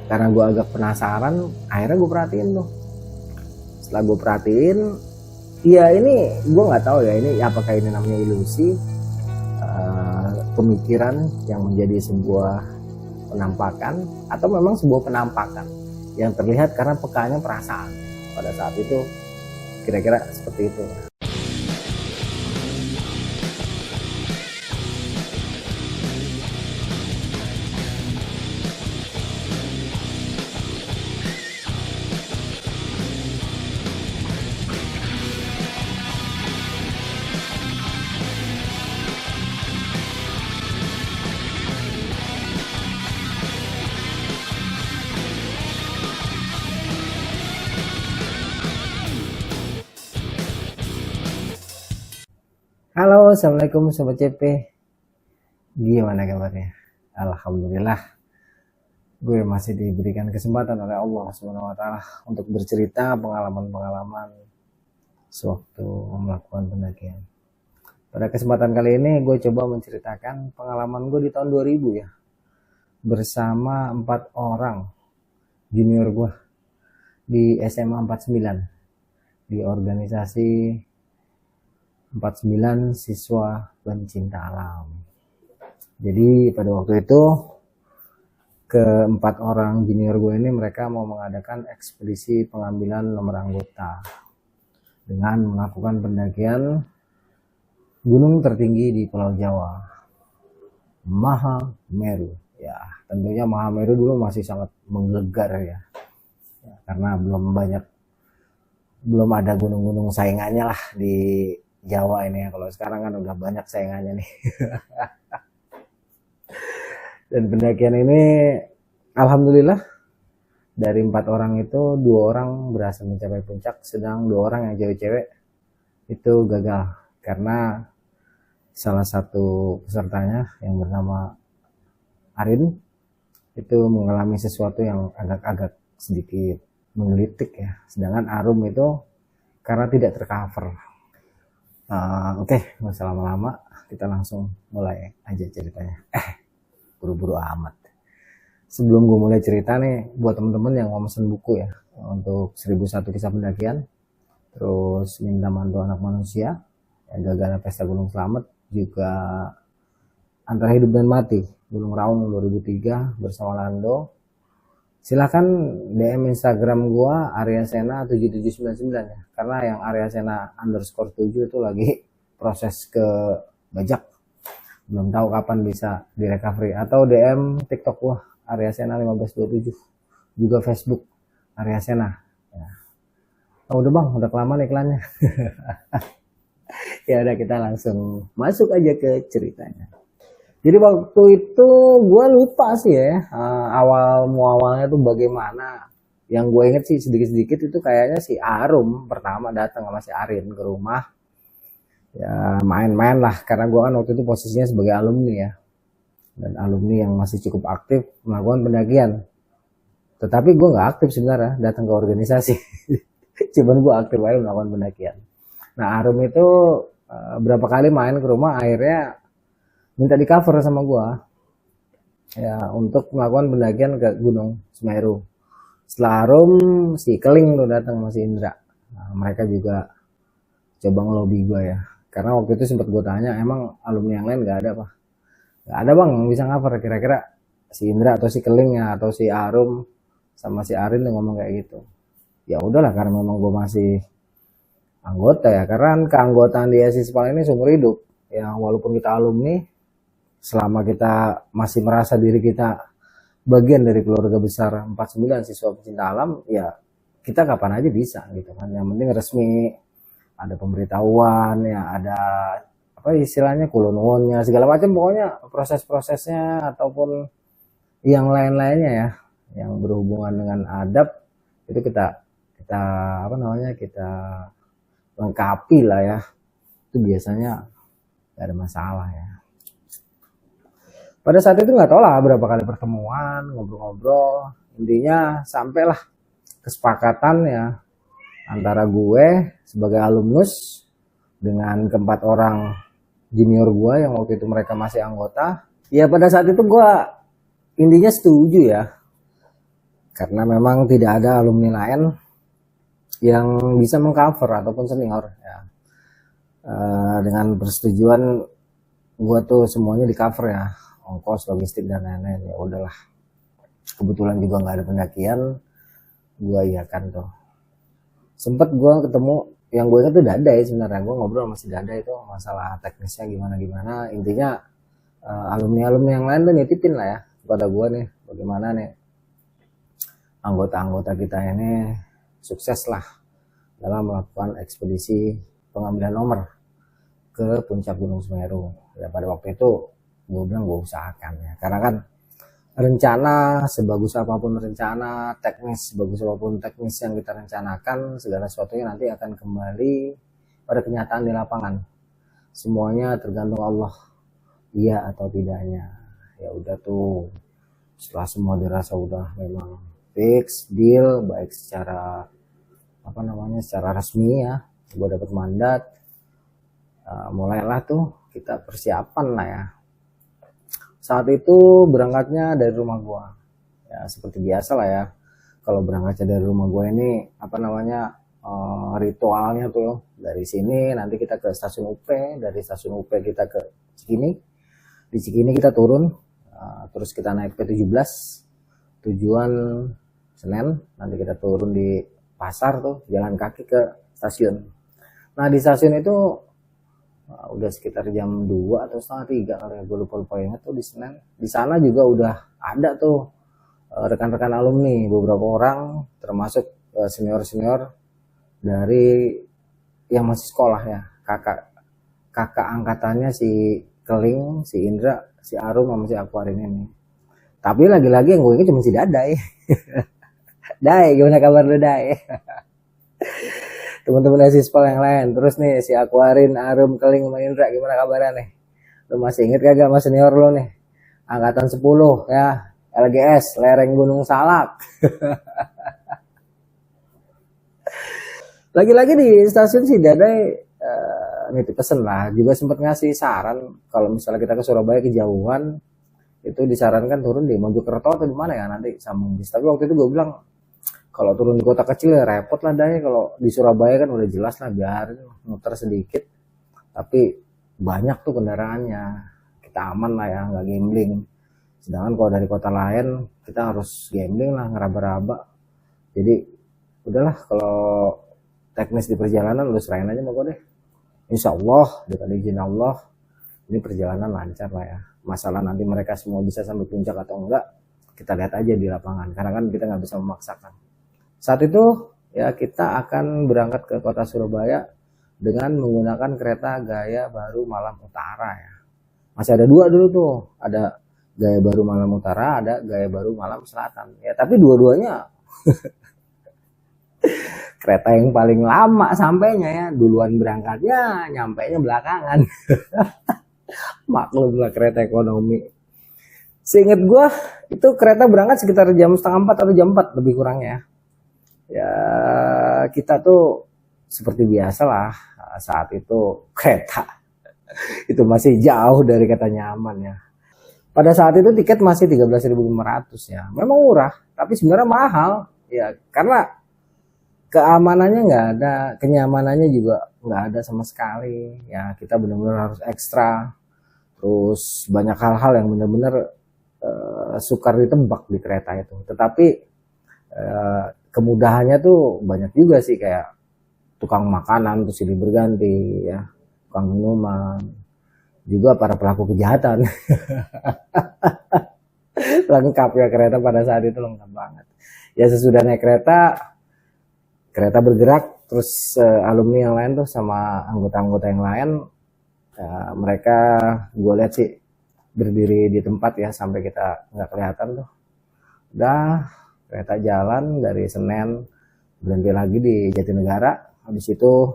Karena gue agak penasaran, akhirnya gue perhatiin tuh. Setelah gue perhatiin, ya ini gue nggak tahu ya ini apakah ini namanya ilusi, pemikiran yang menjadi sebuah penampakan atau memang sebuah penampakan yang terlihat karena pekanya perasaan pada saat itu, kira-kira seperti itu. Halo, assalamualaikum sobat CP, gimana kabarnya? Alhamdulillah, gue masih diberikan kesempatan oleh Allah SWT untuk bercerita pengalaman-pengalaman sewaktu melakukan pendakian. Pada kesempatan kali ini gue coba menceritakan pengalaman gue di tahun 2000 ya, bersama 4 orang junior gue di SMA 49 di organisasi 49 siswa pencinta alam. Jadi pada waktu itu keempat orang junior gue ini mereka mau mengadakan ekspedisi pengambilan nomor anggota dengan melakukan pendakian gunung tertinggi di Pulau Jawa, Mahameru. Ya, tentunya Mahameru dulu masih sangat menggelegar ya, karena belum ada gunung-gunung saingannya lah di Jawa ini ya. Kalau sekarang kan udah banyak saingannya nih. Dan pendakian ini alhamdulillah dari 4 orang itu 2 orang berhasil mencapai puncak, sedang 2 orang yang cewek-cewek itu gagal karena salah satu pesertanya yang bernama Arin itu mengalami sesuatu yang agak-agak sedikit menggelitik ya, sedangkan Arum itu karena tidak tercover. Oke, nggak usah lama-lama, kita langsung mulai aja ceritanya. Buru-buru amat. Sebelum gue mulai cerita nih, buat temen-temen yang mau mesen buku ya, untuk 1001 kisah pendakian, terus minta mantu anak manusia, yang gagalnya pesta Gunung Slamet, juga antara hidup dan mati, Gunung Raung 2003 bersama Lando. Silahkan DM Instagram gua Aryasena7799 ya, karena yang Aryasena_7 itu lagi proses ke bajak, belum tahu kapan bisa direcovery. Atau DM TikTok gua Aryasena1527, juga Facebook Aryasena ya. Udah bang, udah kelamaan iklannya. Ya udah, kita langsung masuk aja ke ceritanya. Jadi waktu itu gue lupa sih ya, awalnya tuh bagaimana. Yang gue inget sih sedikit-sedikit itu kayaknya si Arum pertama datang sama si Arin ke rumah. Ya main-main lah, karena gue kan waktu itu posisinya sebagai alumni ya. Dan alumni yang masih cukup aktif melakukan pendakian. Tetapi gue gak aktif sebenarnya datang ke organisasi. Cuman gue aktif aja melakukan pendakian. Nah Arum itu berapa kali main ke rumah, akhirnya minta di cover sama gua ya untuk melakukan pendakian ke Gunung Semeru. Setelah Arum, si Keling tuh datang, masih Indra. Nah, mereka juga coba ngelobi gua ya, karena waktu itu sempat gua tanya, emang alumni yang lain gak ada apa? Gak ada bang yang bisa cover. Kira-kira si Indra atau si Keling ya, atau si Arum sama si Arin yang ngomong kayak gitu. Ya udahlah, karena memang gua masih anggota ya, karena keanggotaan di Esisipal ini seumur hidup ya, walaupun kita alumni, selama kita masih merasa diri kita bagian dari keluarga besar 49 siswa pencinta alam, ya kita kapan aja bisa gitu kan. Yang penting resmi, ada pemberitahuan ya, ada apa istilahnya kulonwonnya segala macam, pokoknya proses-prosesnya ataupun yang lain-lainnya ya yang berhubungan dengan adab itu kita lengkapi lah ya. Itu biasanya gak ada masalah ya. Pada saat itu nggak tahu lah berapa kali pertemuan, ngobrol-ngobrol, intinya sampailah kesepakatan ya antara gue sebagai alumnus dengan keempat orang junior gue yang waktu itu mereka masih anggota. Ya pada saat itu gue intinya setuju ya karena memang tidak ada alumni lain yang bisa mengcover ataupun senior ya. Dengan persetujuan gua tuh semuanya di cover ya, ongkos, logistik dan lain-lain. Ya udahlah, kebetulan juga nggak ada pendakian, gua iakan tuh. Sempet gua ketemu, yang gue ingat tuh Dadai sebenarnya. Gua ngobrol sama si Dadai itu masalah teknisnya gimana, intinya alumni yang lain tuh nitipin lah ya kepada gua nih, bagaimana nih anggota-anggota kita ini sukses lah dalam melakukan ekspedisi pengambilan nomor ke puncak Gunung Semeru. Ya pada waktu itu gue bilang gue usahakan ya, karena kan rencana sebagus apapun rencana, teknis sebagus apapun teknis yang kita rencanakan, segala sesuatunya nanti akan kembali pada kenyataan di lapangan. Semuanya tergantung Allah, iya atau tidaknya. Ya udah tuh, setelah semua dirasa udah memang fix, deal, baik secara secara resmi ya, gue dapat mandat, mulailah tuh kita persiapan lah ya. Saat itu berangkatnya dari rumah gue ya, seperti biasa lah ya. Kalau berangkatnya dari rumah gue ini ritualnya tuh dari sini nanti kita ke stasiun UP, dari stasiun UP kita ke Cikini, di Cikini kita turun, terus kita naik P17 tujuan Senen, nanti kita turun di pasar tuh, jalan kaki ke stasiun. Nah di stasiun itu udah sekitar jam 2 atau setengah 3 kali ya, gue lupa ingat tuh di Senen. Di sana juga udah ada tuh rekan-rekan alumni, beberapa orang termasuk senior-senior dari yang masih sekolah ya, kakak angkatannya si Keling, si Indra, si Arum sama si Aquarin ini. Tapi lagi-lagi yang gue ingat cuma si Dadai. Dai, gimana kabar lu Dai? Teman-teman Asispol yang lain. Terus nih si Aquarin, Arum, Keling, sama Indra, gimana kabarnya nih? Lu masih inget kagak sama senior lu nih? Angkatan 10 ya, LGS, lereng Gunung Salak. Lagi-lagi di stasiun si Dadai nitip pesen lah, juga sempat ngasih saran kalau misalnya kita ke Surabaya kejauhan, itu disarankan turun di Mojokerto atau di mana ya nanti sambung bis. Tapi waktu itu gue bilang kalau turun di kota kecil ya repot lah Dai, kalau di Surabaya kan udah jelas lah, biarin muter sedikit. Tapi banyak tuh kendaraannya, kita aman lah ya, nggak gambling. Sedangkan kalau dari kota lain kita harus gambling lah, ngeraba-raba. Jadi udahlah, kalau teknis di perjalanan lu serahin aja sama gue deh. Insya Allah dengan izin Allah ini perjalanan lancar lah ya. Masalah nanti mereka semua bisa sampai puncak atau enggak, kita lihat aja di lapangan, karena kan kita nggak bisa memaksakan. Saat itu ya kita akan berangkat ke kota Surabaya dengan menggunakan kereta Gaya Baru Malam Utara ya. Masih ada dua dulu tuh, ada Gaya Baru Malam Utara, ada Gaya Baru Malam Selatan ya. Tapi dua-duanya kereta yang paling lama sampainya ya, duluan berangkatnya, nyampainya belakangan. Maklum lah kereta ekonomi. Seinget gue itu kereta berangkat sekitar jam setengah 4 atau jam 4 lebih kurang ya. Ya kita tuh seperti biasa lah, saat itu kereta itu masih jauh dari kata nyaman ya. Pada saat itu tiket masih 13.500 ya. Memang murah, tapi sebenarnya mahal ya, karena keamanannya nggak ada, kenyamanannya juga nggak ada sama sekali ya. Kita benar-benar harus ekstra, terus banyak hal-hal yang benar-benar sukar ditebak di kereta itu. Tetapi kemudahannya tuh banyak juga sih, kayak tukang makanan tuh silih berganti ya, tukang minuman, juga para pelaku kejahatan. Lengkap ya kereta pada saat itu, lengkap banget ya. Sesudah naik kereta bergerak, terus alumni yang lain tuh sama anggota-anggota yang lain, mereka gue lihat sih berdiri di tempat ya sampai kita nggak kelihatan tuh. Udah kereta jalan dari Senen, berhenti lagi di Jatinegara, habis itu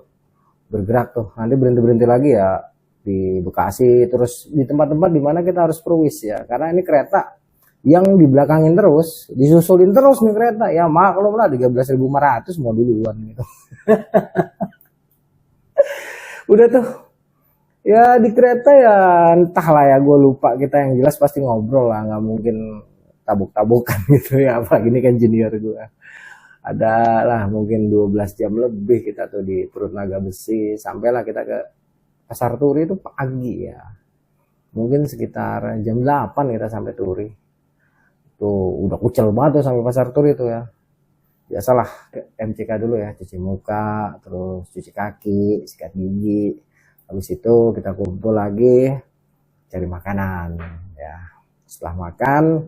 bergerak tuh, nanti berhenti lagi ya di Bekasi, terus di tempat-tempat dimana kita harus perwis ya, karena ini kereta yang dibelakangin terus, disusulin terus nih kereta ya. Maklum lah 13.500 mau duluan gitu. Udah tuh ya di kereta ya, entahlah ya, gue lupa, kita yang jelas pasti ngobrol lah, nggak mungkin tabuk-tabukan gitu ya, apalagi ini kan junior gue. Ada lah mungkin 12 jam lebih kita tuh di perut naga besi, sampailah kita ke Pasar Turi itu pagi ya, mungkin sekitar jam 8 kita sampai Turi. Tuh udah kucel banget tuh sampai Pasar Turi itu ya. Biasalah ke MCK dulu ya, cuci muka, terus cuci kaki, sikat gigi. Habis itu kita kumpul lagi cari makanan ya. Setelah makan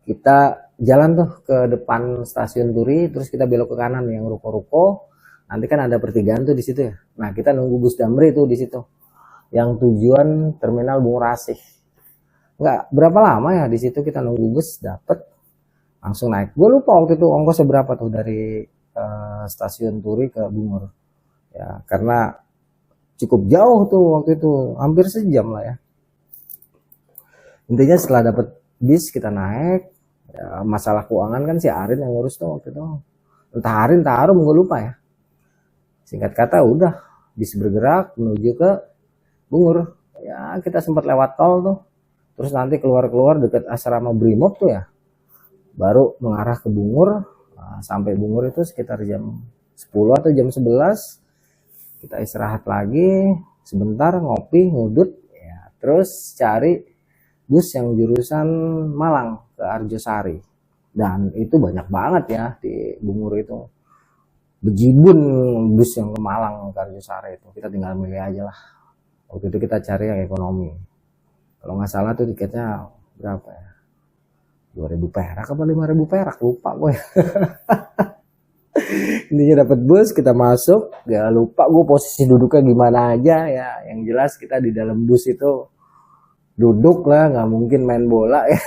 kita jalan tuh ke depan stasiun Turi, terus kita belok ke kanan yang ruko-ruko. Nanti kan ada pertigaan tuh di situ ya. Nah, kita nunggu bus Damri tuh di situ. Yang tujuan Terminal Bung Rasih. Nggak berapa lama ya di situ kita nunggu bus dapet, langsung naik. Gue lupa waktu itu ongkosnya berapa tuh dari stasiun Turi ke Bungur. Ya, karena cukup jauh tuh waktu itu, hampir sejam lah ya. Intinya setelah dapet bis kita naik. Ya, masalah keuangan kan si Arin yang ngurus tuh waktu itu. Entah Arin, entah Arum, gue lupa ya. Singkat kata udah bis bergerak menuju ke Bungur. Ya kita sempat lewat tol tuh. Terus nanti keluar-keluar dekat asrama Brimob tuh ya. Baru mengarah ke Bungur. Nah, sampai Bungur itu sekitar jam 10 atau jam 11. Kita istirahat lagi sebentar, ngopi, ngudut. Ya, terus cari bus yang jurusan Malang ke Arjosari. Dan itu banyak banget ya di Bungur itu. Bejibun bus yang ke Malang ke Arjosari itu. Kita tinggal milih aja lah. Waktu itu kita cari yang ekonomi. Kalau nggak salah tuh tiketnya berapa ya? 2.000 perak apa 5.000 perak? Lupa gue. Intinya dapat bus, kita masuk. Gak lupa gue posisi duduknya gimana aja ya. Yang jelas kita di dalam bus itu duduk lah, nggak mungkin main bola ya.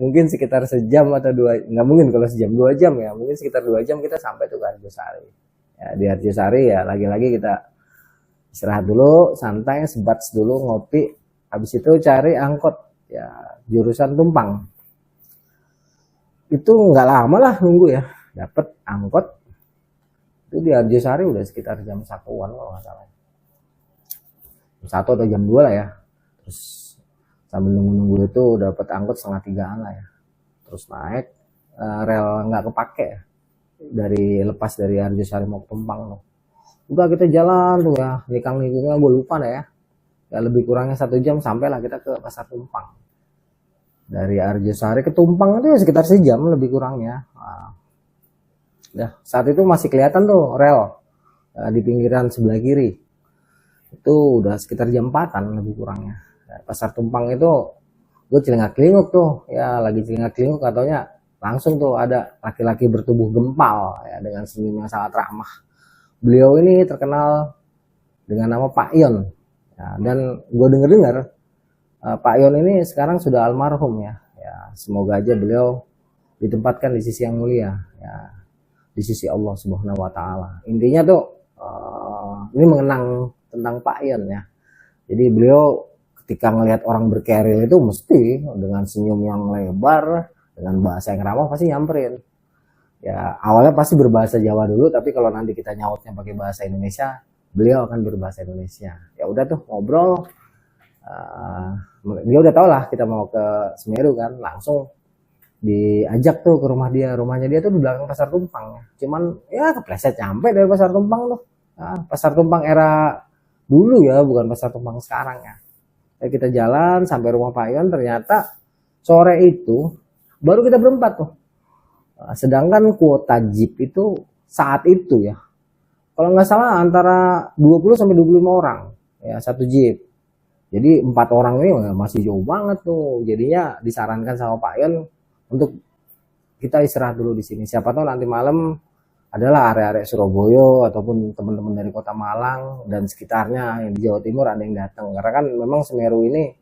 Mungkin sekitar sejam atau 2, nggak mungkin kalau sejam 2 jam ya, mungkin sekitar 2 jam kita sampai tuh ke Arjosari ya. Di Arjosari ya lagi-lagi kita istirahat dulu, santai, sebats dulu, ngopi, habis itu cari angkot ya jurusan Tumpang. Itu nggak lama lah nunggu ya, dapet angkot itu di Arjosari udah sekitar jam 1-an kalau nggak salah, jam 1 atau jam 2 lah ya. Terus sambil nunggu-nunggu itu dapat angkot 2:30 lah ya. Terus naik rel nggak kepake ya. Lepas dari Arjosari mau ke Tumpang loh. Udah kita jalan tuh ya, nikang-nikungnya gue lupa deh ya. Ya lebih kurangnya 1 jam sampailah kita ke Pasar Tumpang. Dari Arjosari ke Tumpang itu ya sekitar sejam lebih kurangnya. Nah, saat itu masih kelihatan tuh rel di pinggiran sebelah kiri. Itu udah sekitar jam 4-an lebih kurangnya. Pasar Tumpang itu gue celingak-celinguk tuh ya, lagi celingak-celinguk katanya langsung tuh ada laki-laki bertubuh gempal ya dengan senyum yang sangat ramah. Beliau ini terkenal dengan nama Pak Ion ya, dan gue dengar Pak Ion ini sekarang sudah almarhum ya. Ya semoga aja beliau ditempatkan di sisi yang mulia ya, di sisi Allah Subhanahu Wa Taala. Intinya tuh ini mengenang tentang Pak Ion ya. Jadi beliau ketika ngelihat orang berkeril itu mesti dengan senyum yang lebar, dengan bahasa yang ramah pasti nyamperin. Ya awalnya pasti berbahasa Jawa dulu, tapi kalau nanti kita nyautnya pakai bahasa Indonesia, beliau akan berbahasa Indonesia. Ya udah tuh ngobrol, dia udah tau lah kita mau ke Semeru kan, langsung diajak tuh ke rumah dia. Rumahnya dia tuh di belakang Pasar Tumpang. Cuman ya kepleset nyampe dari Pasar Tumpang tuh. Nah, Pasar Tumpang era dulu ya, bukan Pasar Tumpang sekarang ya. Kita jalan sampai rumah Pak Ion, ternyata sore itu baru kita berempat tuh. Sedangkan kuota jeep itu saat itu ya, kalau nggak salah antara 20 sampai 25 orang ya satu jeep. Jadi 4 orang ini masih jauh banget tuh. Jadinya disarankan sama Pak Ion untuk kita istirahat dulu di sini. Siapa tahu nanti malam adalah area-area Surabaya ataupun teman-teman dari Kota Malang dan sekitarnya yang di Jawa Timur ada yang datang. Karena kan memang Semeru ini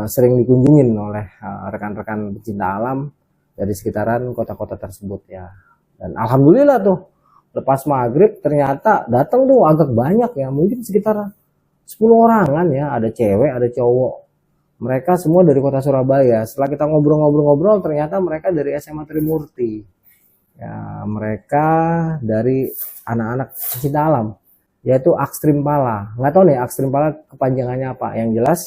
sering dikunjungin oleh rekan-rekan pecinta alam dari sekitaran kota-kota tersebut ya. Dan alhamdulillah tuh lepas maghrib ternyata datang tuh agak banyak ya, mungkin sekitar 10 orangan ya, ada cewek, ada cowok. Mereka semua dari kota Surabaya. Setelah kita ngobrol-ngobrol ternyata mereka dari SMA Trimurti. Ya, mereka dari anak-anak pecinta alam, yaitu Akstrim Pala. Nggak tahu nih Akstrim Pala kepanjangannya apa. Yang jelas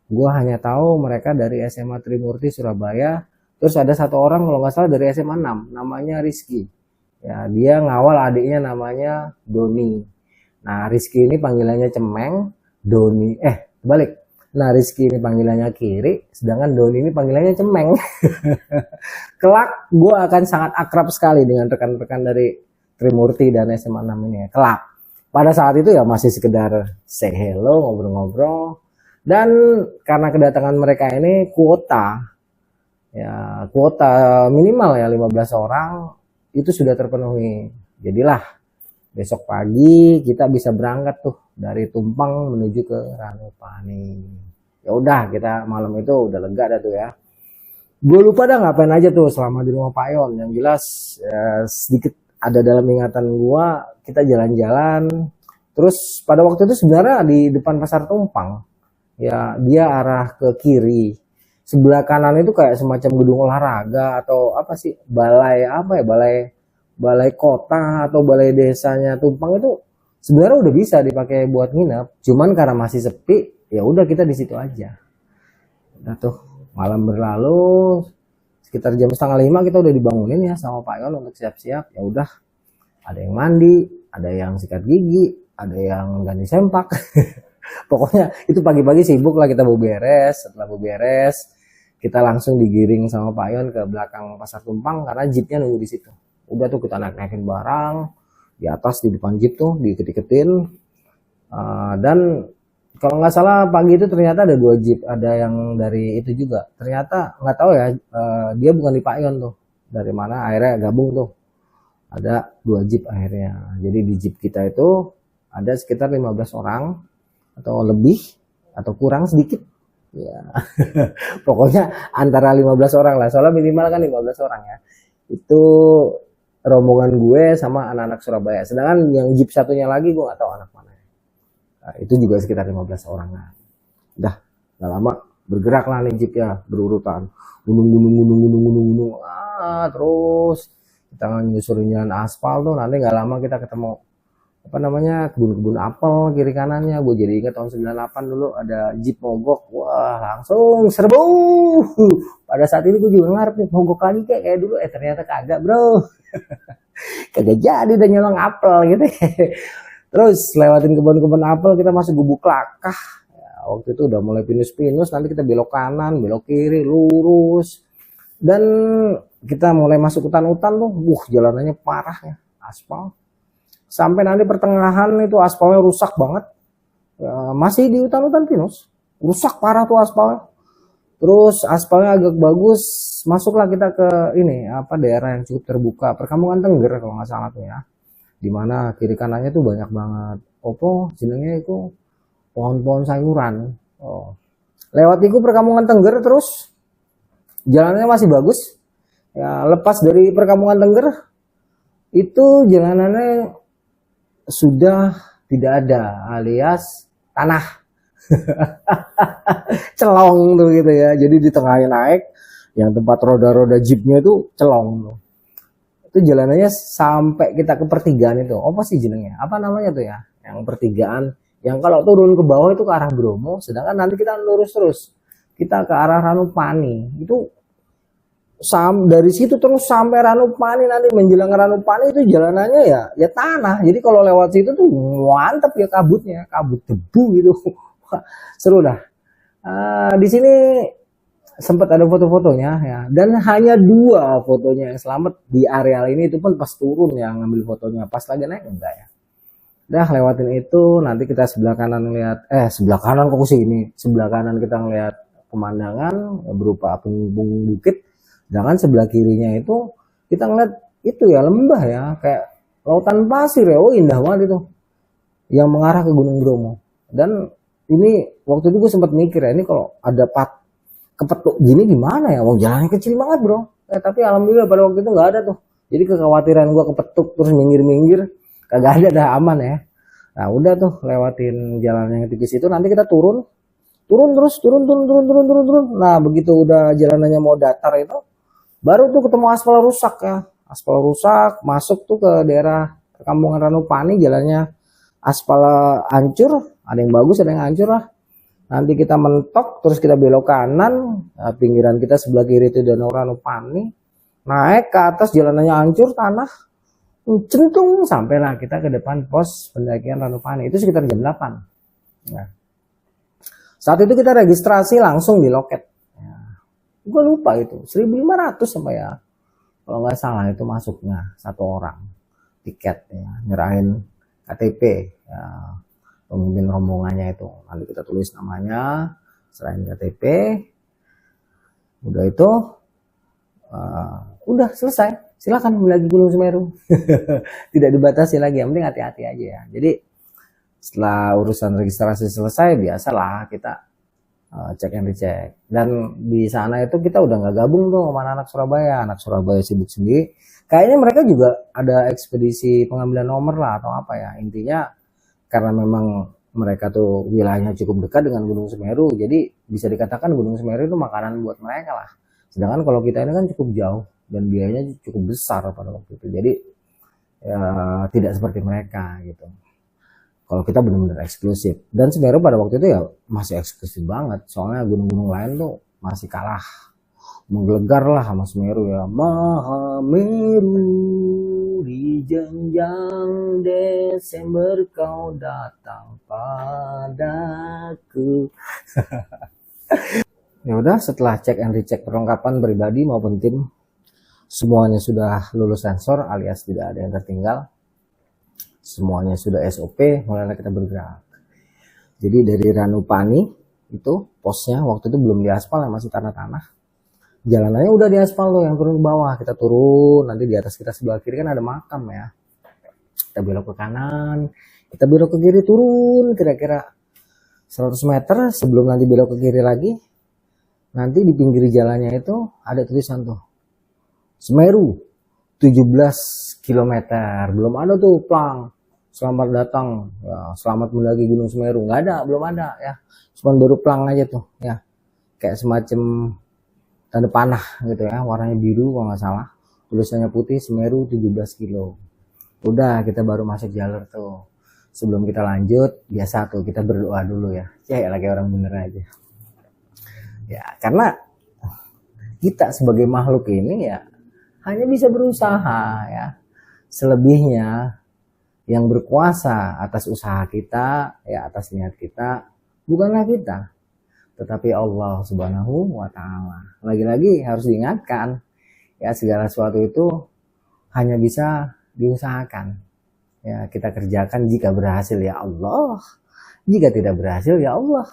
Gue hanya tahu mereka dari SMA Trimurti Surabaya. Terus ada satu orang kalau nggak salah dari SMA 6, namanya Rizky. Ya, dia ngawal adiknya namanya Doni. Nah, Rizky ini panggilannya Cemeng, Doni, balik. Nah, Rizky ini panggilannya Kiri, sedangkan Doni ini panggilannya Cemeng. Kelak, gue akan sangat akrab sekali dengan rekan-rekan dari Trimurti dan SMA 6 ini ya. Kelak. Pada saat itu ya masih sekedar say hello, ngobrol-ngobrol. Dan karena kedatangan mereka ini kuota minimal ya 15 orang itu sudah terpenuhi. Jadilah besok pagi kita bisa berangkat tuh dari Tumpeng menuju ke Ranupani. Ya udah, kita malam itu udah lega dah tuh ya. Gue lupa dah ngapain aja tuh selama di rumah Pak Yon. Yang jelas sedikit ada dalam ingatan gue, kita jalan-jalan. Terus pada waktu itu sebenarnya di depan pasar Tumpang, ya dia arah ke kiri. Sebelah kanan itu kayak semacam gedung olahraga atau apa sih, balai apa ya, balai kota atau balai desanya Tumpang itu sebenarnya udah bisa dipakai buat nginep. Cuman karena masih sepi, ya udah kita di situ aja. Udah tuh malam berlalu, sekitar jam 4:30 kita udah dibangunin ya sama Pak Yon untuk siap-siap. Ya udah, ada yang mandi, ada yang sikat gigi, ada yang ganti sempak. Pokoknya itu pagi-pagi sibuk lah, kita mau beres. Setelah mau beres, kita langsung digiring sama Pak Yon ke belakang pasar Tumpang karena jeepnya nunggu di situ. Udah tuh kita naikin barang di atas, di depan jeep tuh diiket-iketin. Dan kalau nggak salah pagi itu ternyata ada 2 jeep, ada yang dari itu juga. Ternyata nggak tahu ya, dia bukan di Pak Yon tuh. Dari mana akhirnya gabung tuh. Ada 2 jeep akhirnya. Jadi di jeep kita itu ada sekitar 15 orang atau lebih atau kurang sedikit. Ya. Pokoknya antara 15 orang lah. Soalnya minimal kan 15 orang ya. Itu rombongan gue sama anak-anak Surabaya. Sedangkan yang jeep satunya lagi gue nggak tahu anak mana. Nah, itu juga sekitar 15 orang. Udah gak lama bergerak lah nih jeep ya, berurutan. Gunung. Terus kita nyusurin jalan aspal tuh, nanti gak lama kita ketemu kebun-kebun apel kiri kanannya. Gue jadi ingat tahun 98 dulu ada jeep mogok. Wah, langsung serbu. Pada saat ini gue juga ngarep nih mogok lagi kayak dulu. Ternyata kagak bro. Kagak jadi udah nyolong apel gitu. Terus lewatin kebun-kebun apel, kita masuk Gubuk Lakah. Ya, waktu itu udah mulai pinus-pinus, nanti kita belok kanan, belok kiri, lurus. Dan kita mulai masuk hutan-hutan tuh. Jalanannya parah ya, aspal. Sampai nanti pertengahan itu aspalnya rusak banget. Ya, masih di hutan-hutan pinus. Rusak parah tuh aspalnya. Terus aspalnya agak bagus, masuklah kita ke daerah yang cukup terbuka, Perkampungan Tengger kalau nggak salah tuh ya. Dimana kiri kanannya tuh banyak banget jenengnya itu pohon-pohon sayuran. Lewat itu Perkampungan Tengger, terus jalannya masih bagus ya. Lepas dari Perkampungan Tengger itu jalanannya sudah tidak ada, alias tanah. Celong tuh gitu ya. Jadi di tengahnya naik, yang tempat roda-roda jeepnya itu celong tuh. Itu jalanannya sampai kita ke pertigaan itu. Apa sih jenengnya? Apa namanya tuh ya? Yang pertigaan yang kalau turun ke bawah itu ke arah Bromo, sedangkan nanti kita lurus terus. Kita ke arah Ranupani. Itu dari situ terus sampai Ranupani, nanti menjelang Ranupani itu jalanannya ya tanah. Jadi kalau lewat situ tuh mantep ya kabutnya, kabut debu gitu. Seru dah. Di sini sempat ada foto-fotonya ya, dan hanya 2 fotonya yang selamat di areal ini, itu pun pas turun yang ngambil fotonya, pas lagi naik enggak ya. Udah lewatin itu, nanti kita sebelah kanan ngeliat, sebelah kanan kok sini, sebelah kanan kita ngeliat pemandangan berupa punggung bukit, sedangkan sebelah kirinya itu kita ngeliat itu ya lembah ya, kayak lautan pasir ya. Indah banget itu yang mengarah ke Gunung Bromo. Dan ini waktu itu gue sempat mikir ya, ini kalau ada kepetuk gini gimana ya, jalannya kecil banget bro. Tapi alhamdulillah pada waktu itu nggak ada tuh. Jadi kekhawatiran gue kepetuk terus minggir-minggir kagak ada, dah aman ya. Nah udah tuh lewatin jalan yang tipis itu, nanti kita turun. Nah begitu udah jalanannya mau datar itu, baru tuh ketemu aspal rusak ya. Aspal rusak, masuk tuh ke daerah Perkampungan Ranupani, jalannya aspal hancur, ada yang bagus ada yang hancur lah. Nanti kita mentok, terus kita belok kanan, nah, pinggiran kita sebelah kiri itu Danau Ranupani, naik ke atas jalanannya hancur tanah, centung sampailah kita ke depan pos pendakian Ranupani. Itu sekitar jam 8. Nah, saat itu kita registrasi langsung di loket. Ya, gue lupa itu 1.500 sampai ya, kalau nggak salah itu masuknya satu orang tiket ya, nyerahin KTP ya, pemimpin rombongannya itu. Nanti kita tulis namanya, serahin KTP, udah itu udah selesai, silakan mendaki Gunung Semeru. Tidak dibatasi lagi, yang penting hati-hati aja ya. Jadi setelah urusan registrasi selesai, biasalah kita cek and recheck. Dan di sana itu kita udah nggak gabung tuh sama anak Surabaya. Anak Surabaya sibuk sendiri. Kayaknya mereka juga ada ekspedisi pengambilan nomor lah atau apa ya. Intinya karena memang mereka tuh wilayahnya cukup dekat dengan Gunung Semeru, jadi bisa dikatakan Gunung Semeru itu makanan buat mereka lah. Sedangkan kalau kita ini kan cukup jauh dan biayanya cukup besar pada waktu itu. Jadi ya, tidak seperti mereka gitu. Kalau kita benar-benar eksklusif. Dan Semeru pada waktu itu ya masih eksklusif banget. Soalnya gunung-gunung lain tuh masih kalah. Menggelegar lah sama Semeru ya. Mahameru di jenjang Desember kau datang padaku. Ya udah, setelah cek and recheck perlengkapan pribadi maupun tim, semuanya sudah lulus sensor alias tidak ada yang tertinggal. Semuanya sudah SOP, mulailah kita bergerak. Jadi dari Ranupani itu posnya waktu itu belum diaspal, masih tanah-tanah. Jalanannya udah diaspal loh, yang turun ke bawah. Kita turun, nanti di atas kita sebelah kiri kan ada makam ya. Kita belok ke kanan, kita belok ke kiri, turun kira-kira 100 meter sebelum nanti belok ke kiri lagi. Nanti di pinggir jalannya itu ada tulisan tuh, Semeru 17 km. Belum ada tuh plang, selamat datang, ya, selamat mendaki Gunung Semeru. Nggak ada, belum ada ya. Cuman baru plang aja tuh ya. Kayak semacam tanda panah gitu ya, warnanya biru kalau nggak salah. Tulisannya putih, Semeru 17 kilo. Udah, kita baru masuk jalur tuh. Sebelum kita lanjut, biasa tuh kita berdoa dulu ya. Ya lagi orang bener aja. Ya, karena kita sebagai makhluk ini ya hanya bisa berusaha ya. Selebihnya yang berkuasa atas usaha kita, ya atas niat kita, bukanlah kita, tetapi Allah Subhanahu wa Ta'ala. Lagi-lagi harus diingatkan, ya segala sesuatu itu hanya bisa diusahakan. Ya, kita kerjakan jika berhasil ya Allah, jika tidak berhasil ya Allah.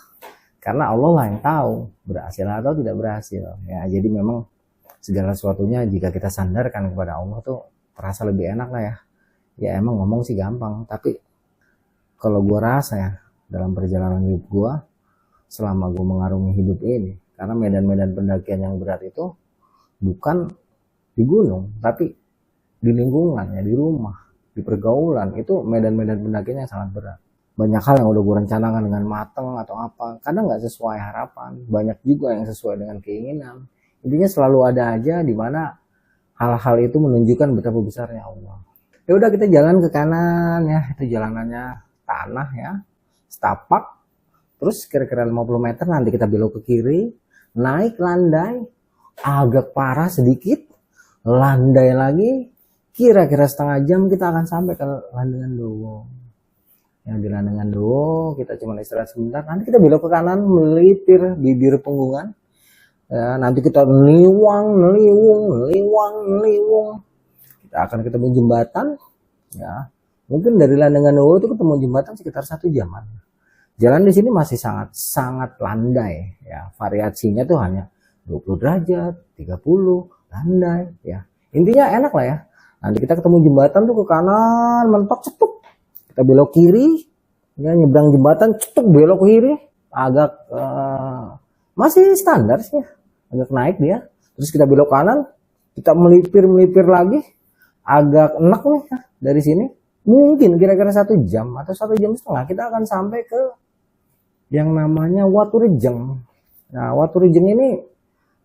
Karena Allah lah yang tahu berhasil atau tidak berhasil. Ya, jadi memang segala sesuatunya jika kita sandarkan kepada Allah tuh terasa lebih enak lah ya. Ya emang ngomong sih gampang, tapi kalau gue rasa ya dalam perjalanan hidup gue, selama gue mengarungi hidup ini, karena medan-medan pendakian yang berat itu bukan di gunung, tapi di lingkungan ya, di rumah, di pergaulan, itu medan-medan pendakian yang sangat berat. Banyak hal yang udah gue rencanakan dengan matang atau apa, kadang nggak sesuai harapan, banyak juga yang sesuai dengan keinginan. Intinya selalu ada aja di mana hal-hal itu menunjukkan betapa besarnya Allah. Ya udah, kita jalan ke kanan ya, itu jalanannya tanah ya, setapak. Terus kira-kira 50 meter nanti kita belok ke kiri, naik landai, agak parah sedikit, landai lagi, kira-kira setengah jam kita akan sampai ke Landengan Dowo. Yang di Landengan Dowo kita cuma istirahat sebentar, nanti kita belok ke kanan melipir bibir Penggungan. Ya, nanti kita neliwang. Kita akan ketemu jembatan ya. Mungkin dari Landengan Dowo itu ketemu jembatan sekitar 1 jaman. Jalan di sini masih sangat landai ya. Variasinya tuh hanya 20 derajat, 30, landai ya. Intinya enak lah ya. Nanti kita ketemu jembatan tuh ke kanan, mentok cetuk. Kita belok kiri, ya nyebrang jembatan cetuk belok ke kiri, agak masih standar sih ya. Agak naik dia. Terus kita belok kanan, kita melipir lagi, agak enak nih ya, dari sini. Mungkin kira-kira 1 jam atau 1 jam setengah kita akan sampai ke yang namanya Waturijeng. Nah, Waturijeng ini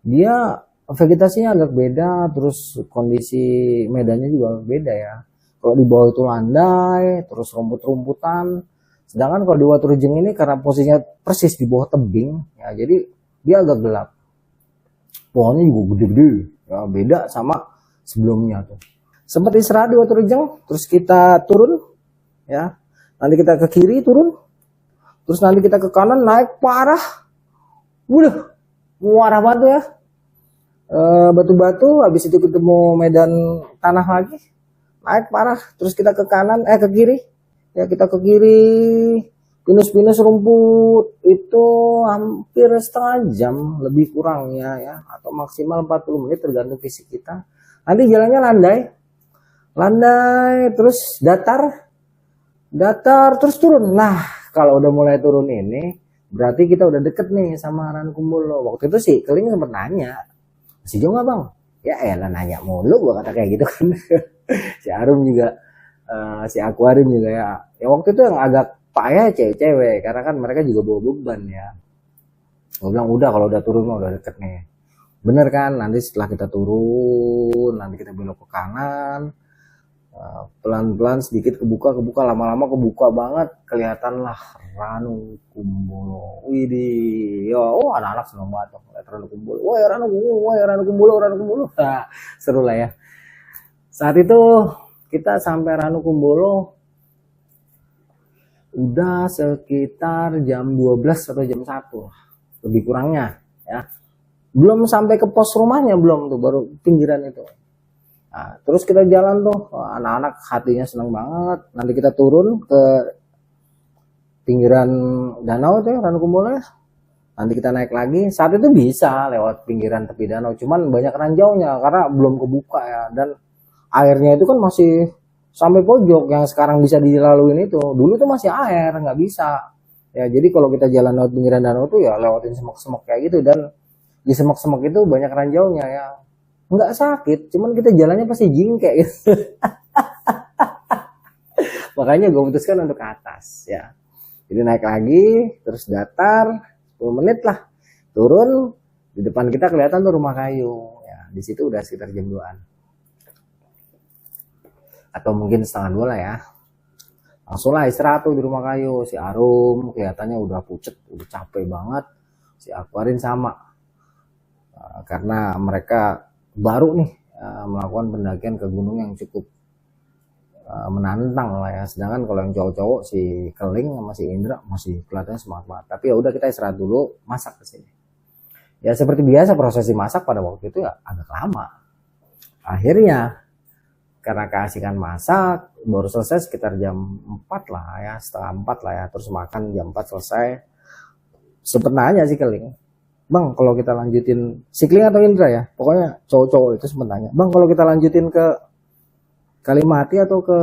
dia vegetasinya agak beda, terus kondisi medannya juga beda ya. Kalau di bawah itu landai, terus rumput-rumputan, Sedangkan kalau di Waterujeng ini karena posisinya persis di bawah tebing, ya jadi dia agak gelap. Pohonnya juga gede-gede, ya beda sama sebelumnya tuh. Sempat istirahat di Waterujeng, terus kita turun, ya. Nanti kita ke kiri turun, terus nanti kita ke kanan naik parah. Udah, muarah banget ya. Batu-batu, habis itu ketemu medan tanah lagi, naik parah. Terus kita ke kanan, ke kiri, ya kita ke kiri, pinus-pinus rumput itu hampir setengah jam lebih kurangnya ya, atau maksimal 40 menit tergantung fisik kita. Nanti jalannya landai, terus datar terus turun. Nah, kalau udah mulai turun ini berarti kita udah deket nih sama Ranukubolo. Waktu itu sih Keling sempat nanya, masih jauh nggak bang? Ya elah nanya mulu, gua kata kayak gitu kan. Si Arum juga, si Aquarium juga ya. Ya waktu itu yang agak payah cewek-cewek, karena kan mereka juga bawa beban ya. Gue bilang udah kalau udah turun udah deket nih. Bener kan, nanti setelah kita turun, nanti kita belok ke kanan, pelan-pelan sedikit kebuka, lama-lama kebuka banget, kelihatan lah Ranukubolo. Widih, oh anak-anak seneng banget lihat Ranukubolo. Wah Ranukubolo. Nah, seru lah ya. Saat itu kita sampai Ranukubolo udah sekitar jam 12 atau jam 1 lebih kurangnya ya. Belum sampai ke pos rumahnya belum tuh, baru pinggiran itu. Nah, terus kita jalan tuh, anak-anak hatinya seneng banget. Nanti kita turun ke pinggiran danau tuh, Ranukubolo. Nanti kita naik lagi. Saat itu bisa lewat pinggiran tepi danau, cuman banyak ranjaunya karena belum kebuka ya. Dan airnya itu kan masih sampai pojok, yang sekarang bisa dilaluin itu. Dulu tuh masih air, nggak bisa. Ya, jadi kalau kita jalan lewat pinggiran danau tuh ya lewatin semak-semak kayak gitu, dan di semak-semak itu banyak ranjaunya ya. Nggak sakit, cuman kita jalannya pasti jingkek gitu. Makanya gue putuskan untuk ke atas ya. Jadi naik lagi, terus datar 10 menit lah. Turun, di depan kita kelihatan tuh rumah kayu. Ya, di situ udah sekitar jam 2-an. Atau mungkin setengah 2 lah ya. Langsung lah istirahat tuh di rumah kayu. Si Arum kelihatannya udah pucet, udah capek banget. Si Aquarium sama. Karena mereka baru nih melakukan pendakian ke gunung yang cukup menantang lah ya. Sedangkan kalau yang cowok-cowok si Keling sama si Indra masih kelihatannya semangat banget. Tapi ya udah kita istirahat dulu, masak ke sini. Ya seperti biasa prosesi masak pada waktu itu ya agak lama. Akhirnya karena keasikan masak, baru selesai sekitar jam 4 lah ya, setengah 4 lah ya. Terus makan jam 4 selesai. Sempet nanya si Keling, Bang, kalau kita lanjutin, si Keling atau Indra ya, pokoknya cowok-cowok itu sempet nanya, Bang, kalau kita lanjutin ke Kalimati atau ke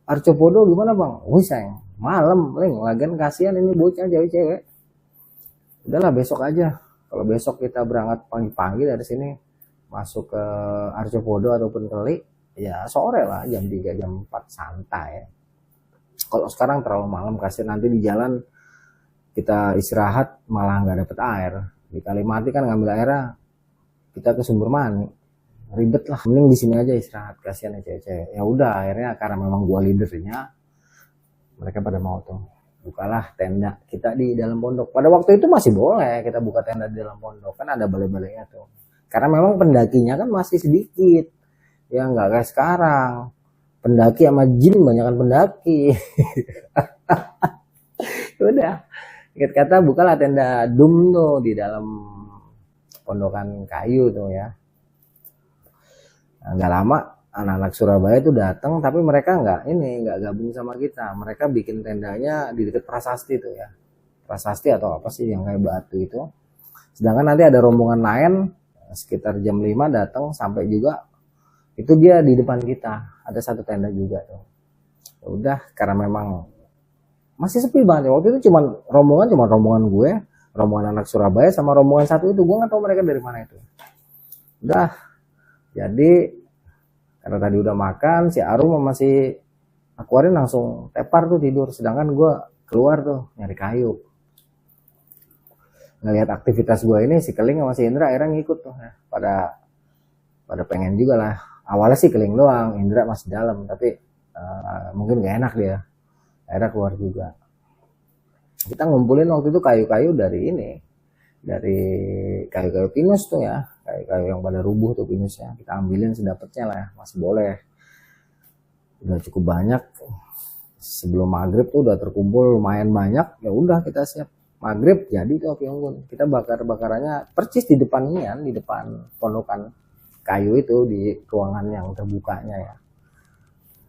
Arcopodo gimana bang? Wih sayang, malam, lagian kasihan ini bocah cewek-cewek. Udahlah besok aja. Kalau besok kita berangkat pagi-pagi dari sini, masuk ke Arcopodo ataupun Keli, ya sore lah, jam 3, jam 4 santai. Kalau sekarang terlalu malam, kasihan nanti di jalan kita istirahat malah nggak dapet air. Di Kalimati kan ngambil airnya kita ke Sumber Mani, ribet lah. Mending di sini aja istirahat, kasihan ya cewek-cewek. Ya udah, akhirnya karena memang gua leadernya, mereka pada mau tuh bukalah tenda kita di dalam pondok. Pada waktu itu masih boleh kita buka tenda di dalam pondok, kan ada balai-balainya tuh. Karena memang pendakinya kan masih sedikit, ya nggak kayak sekarang. Pendaki sama jin banyakan pendaki. Udah, ingat kata bukalah tenda dum tuh di dalam pondokan kayu tuh ya. Nggak lama anak-anak Surabaya itu datang, tapi mereka nggak gabung sama kita. Mereka bikin tendanya di dekat Prasasti tuh ya, Prasasti atau apa sih yang kayak batu itu. Sedangkan nanti ada rombongan lain sekitar jam 5 datang, sampai juga itu dia di depan kita ada satu tenda juga tuh. Ya udah, karena memang masih sepi banget waktu itu, cuma rombongan gue, rombongan anak Surabaya sama rombongan satu itu, gue nggak tahu mereka dari mana itu. Udah, jadi karena tadi udah makan, si Arum sama si Aquarium langsung tepar tuh tidur, sedangkan gue keluar tuh nyari kayu. Ngelihat aktivitas gue ini, si Keling sama si Indra akhirnya ngikut tuh ya. Pada pengen juga lah. Awalnya sih Keling doang, Indra masih dalam, tapi mungkin gak enak dia. akhirnya keluar juga. Kita ngumpulin waktu itu kayu-kayu dari ini, dari kayu-kayu pinus tuh ya, kayu-kayu yang pada rubuh tuh pinusnya, kita ambilin sedapatnya lah, masih boleh. Udah cukup banyak, sebelum maghrib tuh udah terkumpul lumayan banyak, ya udah kita siap maghrib jadi tuh api unggun. Kita bakarannya percis di depan inian, di depan pondokan kayu itu, di ruangan yang terbukanya ya,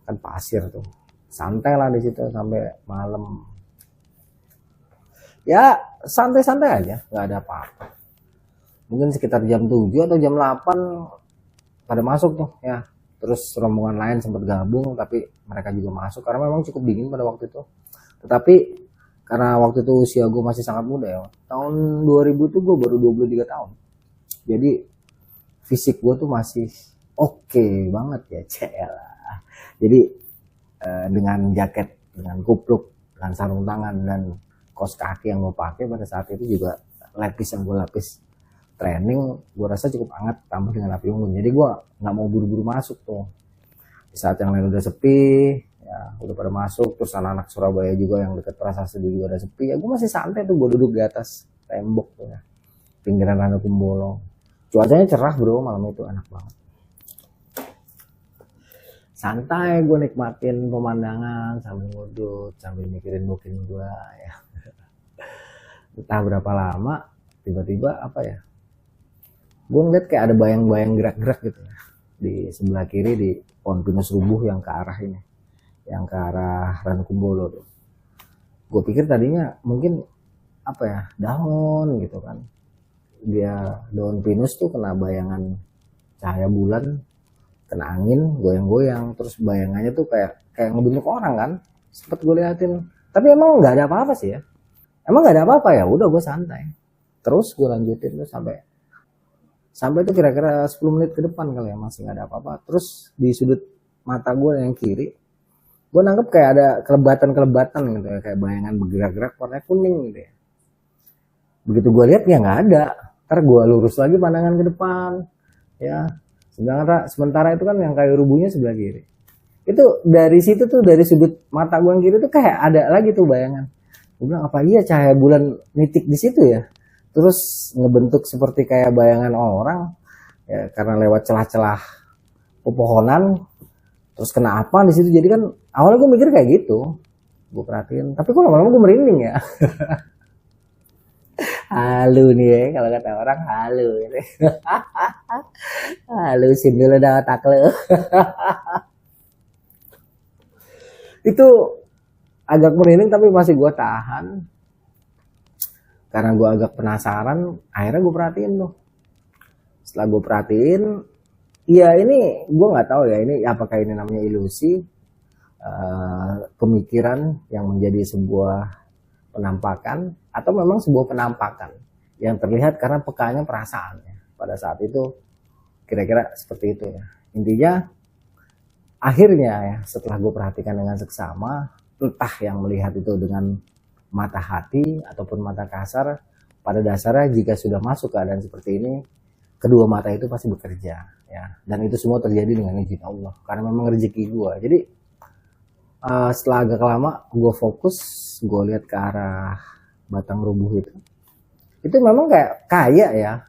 kan pasir tuh, santai lah di situ sampai malam. Ya santai-santai aja, nggak ada apa-apa. Mungkin sekitar jam 7 atau jam 8 pada masuk tuh ya. Terus rombongan lain sempat gabung, tapi mereka juga masuk karena memang cukup dingin pada waktu itu. Tetapi karena waktu itu usia gue masih sangat muda ya, tahun 2000 tuh gue baru 23 tahun. Jadi fisik gue tuh masih oke banget ya, celah. Jadi dengan jaket, dengan kupluk, dengan sarung tangan dan kaos kaki yang gue pakai pada saat itu juga lapis yang gue lapis training, gue rasa cukup hangat tambah dengan api unggun. Jadi gue nggak mau buru-buru masuk tuh. Di saat yang lain udah sepi, ya udah pada masuk. Terus anak-anak Surabaya juga yang dekat Prasasti juga udah sepi. Ya gue masih santai tuh, gue duduk di atas tembok tuh ya, pinggiran Ranukumbolo. Cuacanya cerah bro, malam itu enak banget. Santai gue nikmatin pemandangan sambil ngudut, sambil mikirin booking gue ya. Entah berapa lama, tiba-tiba apa ya, gue ngeliat kayak ada bayang-bayang gerak-gerak gitu ya di sebelah kiri, di pohon pinus rubuh yang ke arah ini, yang ke arah Ranukumbolo tuh. Gue pikir tadinya mungkin apa ya, daun gitu kan, dia daun pinus tuh kena bayangan cahaya bulan, kena angin goyang-goyang, terus bayangannya tuh kayak ngebentuk orang kan, sempet gue liatin. Tapi emang nggak ada apa-apa sih ya, emang nggak ada apa-apa. Ya udah gue santai, terus gue lanjutin tuh sampai itu kira-kira 10 menit ke depan kali ya, masih nggak ada apa-apa. Terus di sudut mata gue yang kiri, gue nangkep kayak ada kelebatan gitu ya, kayak bayangan bergerak-gerak warna kuning gitu ya. Begitu gue lihat ya nggak ada, ntar gue lurus lagi pandangan ke depan ya. Sementara itu kan yang kayu rubuhnya sebelah kiri. Itu dari situ tuh, dari sudut mata gue yang kiri tuh kayak ada lagi tuh bayangan. Gue bilang apa iya cahaya bulan nitik di situ ya, terus ngebentuk seperti kayak bayangan orang ya, karena lewat celah-celah pepohonan, terus kena apa di situ. Jadi kan awalnya gue mikir kayak gitu, gue perhatiin, tapi kok lama-lama gue merinding ya. Halu nih ya, kalau kata orang halu gitu. Halusin dulu dah otak lu. Itu agak merinding tapi masih gue tahan, karena gue agak penasaran. Akhirnya gue perhatiin tuh. Setelah gue perhatiin, ya ini gue nggak tahu ya, ini apakah ini namanya ilusi, pemikiran yang menjadi sebuah penampakan, atau memang sebuah penampakan yang terlihat karena pekanya perasaannya pada saat itu. Kira-kira seperti itu ya. Intinya akhirnya ya, setelah gue perhatikan dengan seksama, entah yang melihat itu dengan mata hati ataupun mata kasar, pada dasarnya jika sudah masuk keadaan seperti ini, kedua mata itu pasti bekerja ya. Dan itu semua terjadi dengan izin Allah, karena memang rezeki gue. Jadi setelah agak lama gue fokus, gue lihat ke arah batang rubuh itu memang kayak ya,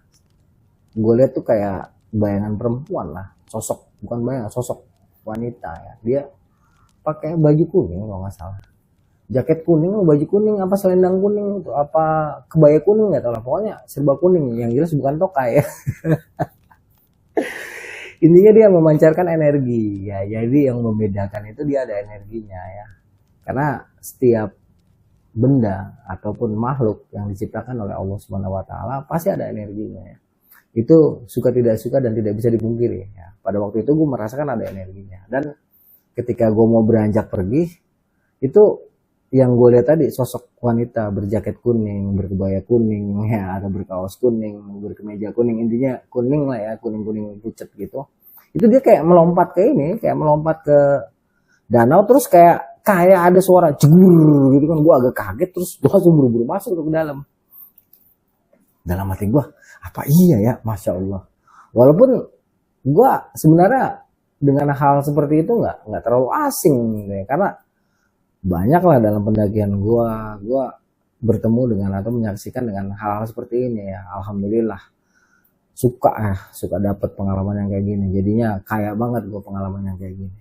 gue lihat tuh kayak bayangan perempuan lah, sosok, bukan bayangan, sosok wanita ya. Dia pakai baju kuning kalau nggak salah, jaket kuning, baju kuning, apa selendang kuning, atau apa kebaya kuning nggak tahu lah, pokoknya serba kuning, yang jelas bukan tokai ya. Intinya dia memancarkan energi ya. Jadi yang membedakan itu dia ada energinya ya, karena setiap benda ataupun makhluk yang diciptakan oleh Allah Subhanahu wa taala pasti ada energinya ya. Itu suka tidak suka dan tidak bisa dipungkiri ya. Pada waktu itu gue merasakan ada energinya, dan ketika gue mau beranjak pergi, itu yang gue lihat tadi sosok wanita berjaket kuning, berkebaya kuning ya, atau berkaos kuning, berkemeja kuning, intinya kuning lah ya, kuning-kuning pucet gitu. Itu dia kayak melompat ke ini, kayak melompat ke danau, terus kayak ada suara jegur gitu kan. Gue agak kaget, terus gue langsung buru-buru masuk ke dalam. Dalam hati gue, apa iya ya, Masya Allah. Walaupun gue sebenarnya dengan hal seperti itu nggak terlalu asing gitu ya, karena banyak lah dalam pendakian gua bertemu dengan atau menyaksikan dengan hal-hal seperti ini ya. Alhamdulillah suka dapat pengalaman yang kayak gini, jadinya kaya banget gua pengalaman yang kayak gini.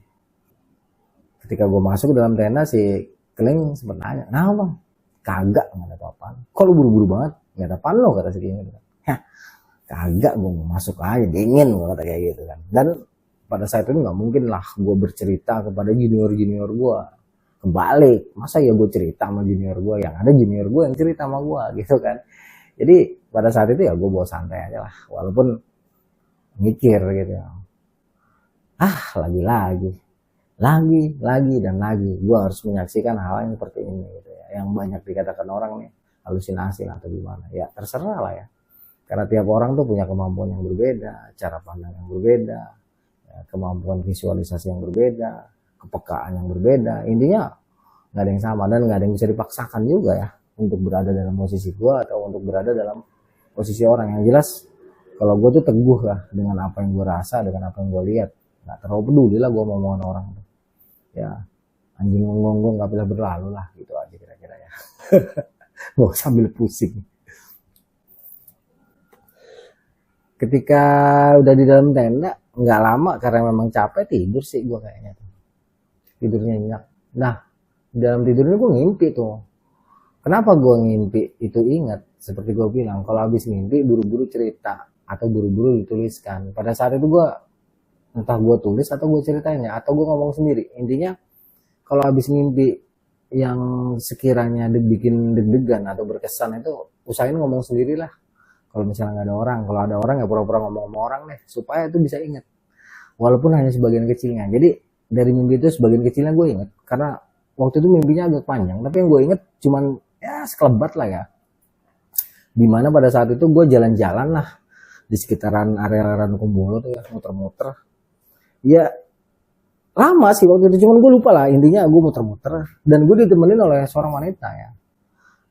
Ketika gua masuk ke dalam tenda, si Keling sempet nanya, nah bang, kagak, nggak ada apa-apaan. Kok lu buru-buru banget? Nggak ada apaan lo, kata si Keling. Ya kagak, gue mau masuk aja, dingin, gue kata kayak gitu kan. Dan pada saat itu nggak mungkin lah gue bercerita kepada junior gue. Kebalik, masa ya gue cerita sama junior gue, yang ada junior gue yang cerita sama gue gitu kan. Jadi pada saat itu ya gue bawa santai aja lah, walaupun mikir gitu. Lagi dan lagi gue harus menyaksikan hal yang seperti ini gitu ya, yang banyak dikatakan orang nih halusinasi lah atau gimana ya, terserah lah ya, karena tiap orang tuh punya kemampuan yang berbeda, cara pandang yang berbeda ya, kemampuan visualisasi yang berbeda, kepekaan yang berbeda. Intinya nggak ada yang sama dan nggak ada yang bisa dipaksakan juga ya untuk berada dalam posisi gue atau untuk berada dalam posisi orang. Yang jelas kalau gue tuh teguh lah dengan apa yang gue rasa, dengan apa yang gue lihat, nggak terlalu peduli lah gue ngomongan orang tuh ya, anjing ngomong nggak boleh berlalu lah, gitu aja kira-kira ya. Gak usah sambil pusing. Ketika udah di dalam tenda nggak lama, karena memang capek, tidur sih gue kayaknya tuh, tidurnya nyenyak. Nah di dalam tidur ini gue ngimpi tuh. Kenapa gue ngimpi itu? Ingat seperti gue bilang, kalau habis ngimpi buru-buru cerita atau buru-buru dituliskan. Pada saat itu gue entah gue tulis atau gue ceritain ya, atau gue ngomong sendiri. Intinya kalau habis mimpi yang sekiranya bikin deg-degan atau berkesan itu, usahain ngomong sendiri lah. Kalau misalnya nggak ada orang, kalau ada orang ya pura-pura ngomong sama orang deh, supaya itu bisa ingat, walaupun hanya sebagian kecilnya. Jadi dari mimpi itu sebagian kecilnya gue ingat, karena waktu itu mimpinya agak panjang, tapi yang gue inget cuman ya sekelebat lah ya. Dimana pada saat itu gue jalan-jalan lah di sekitaran area Rankumbolo tuh ya, muter-muter. Ya lama sih waktu itu, cuman gue lupa lah, intinya gue muter-muter dan gue ditemenin oleh seorang wanita ya.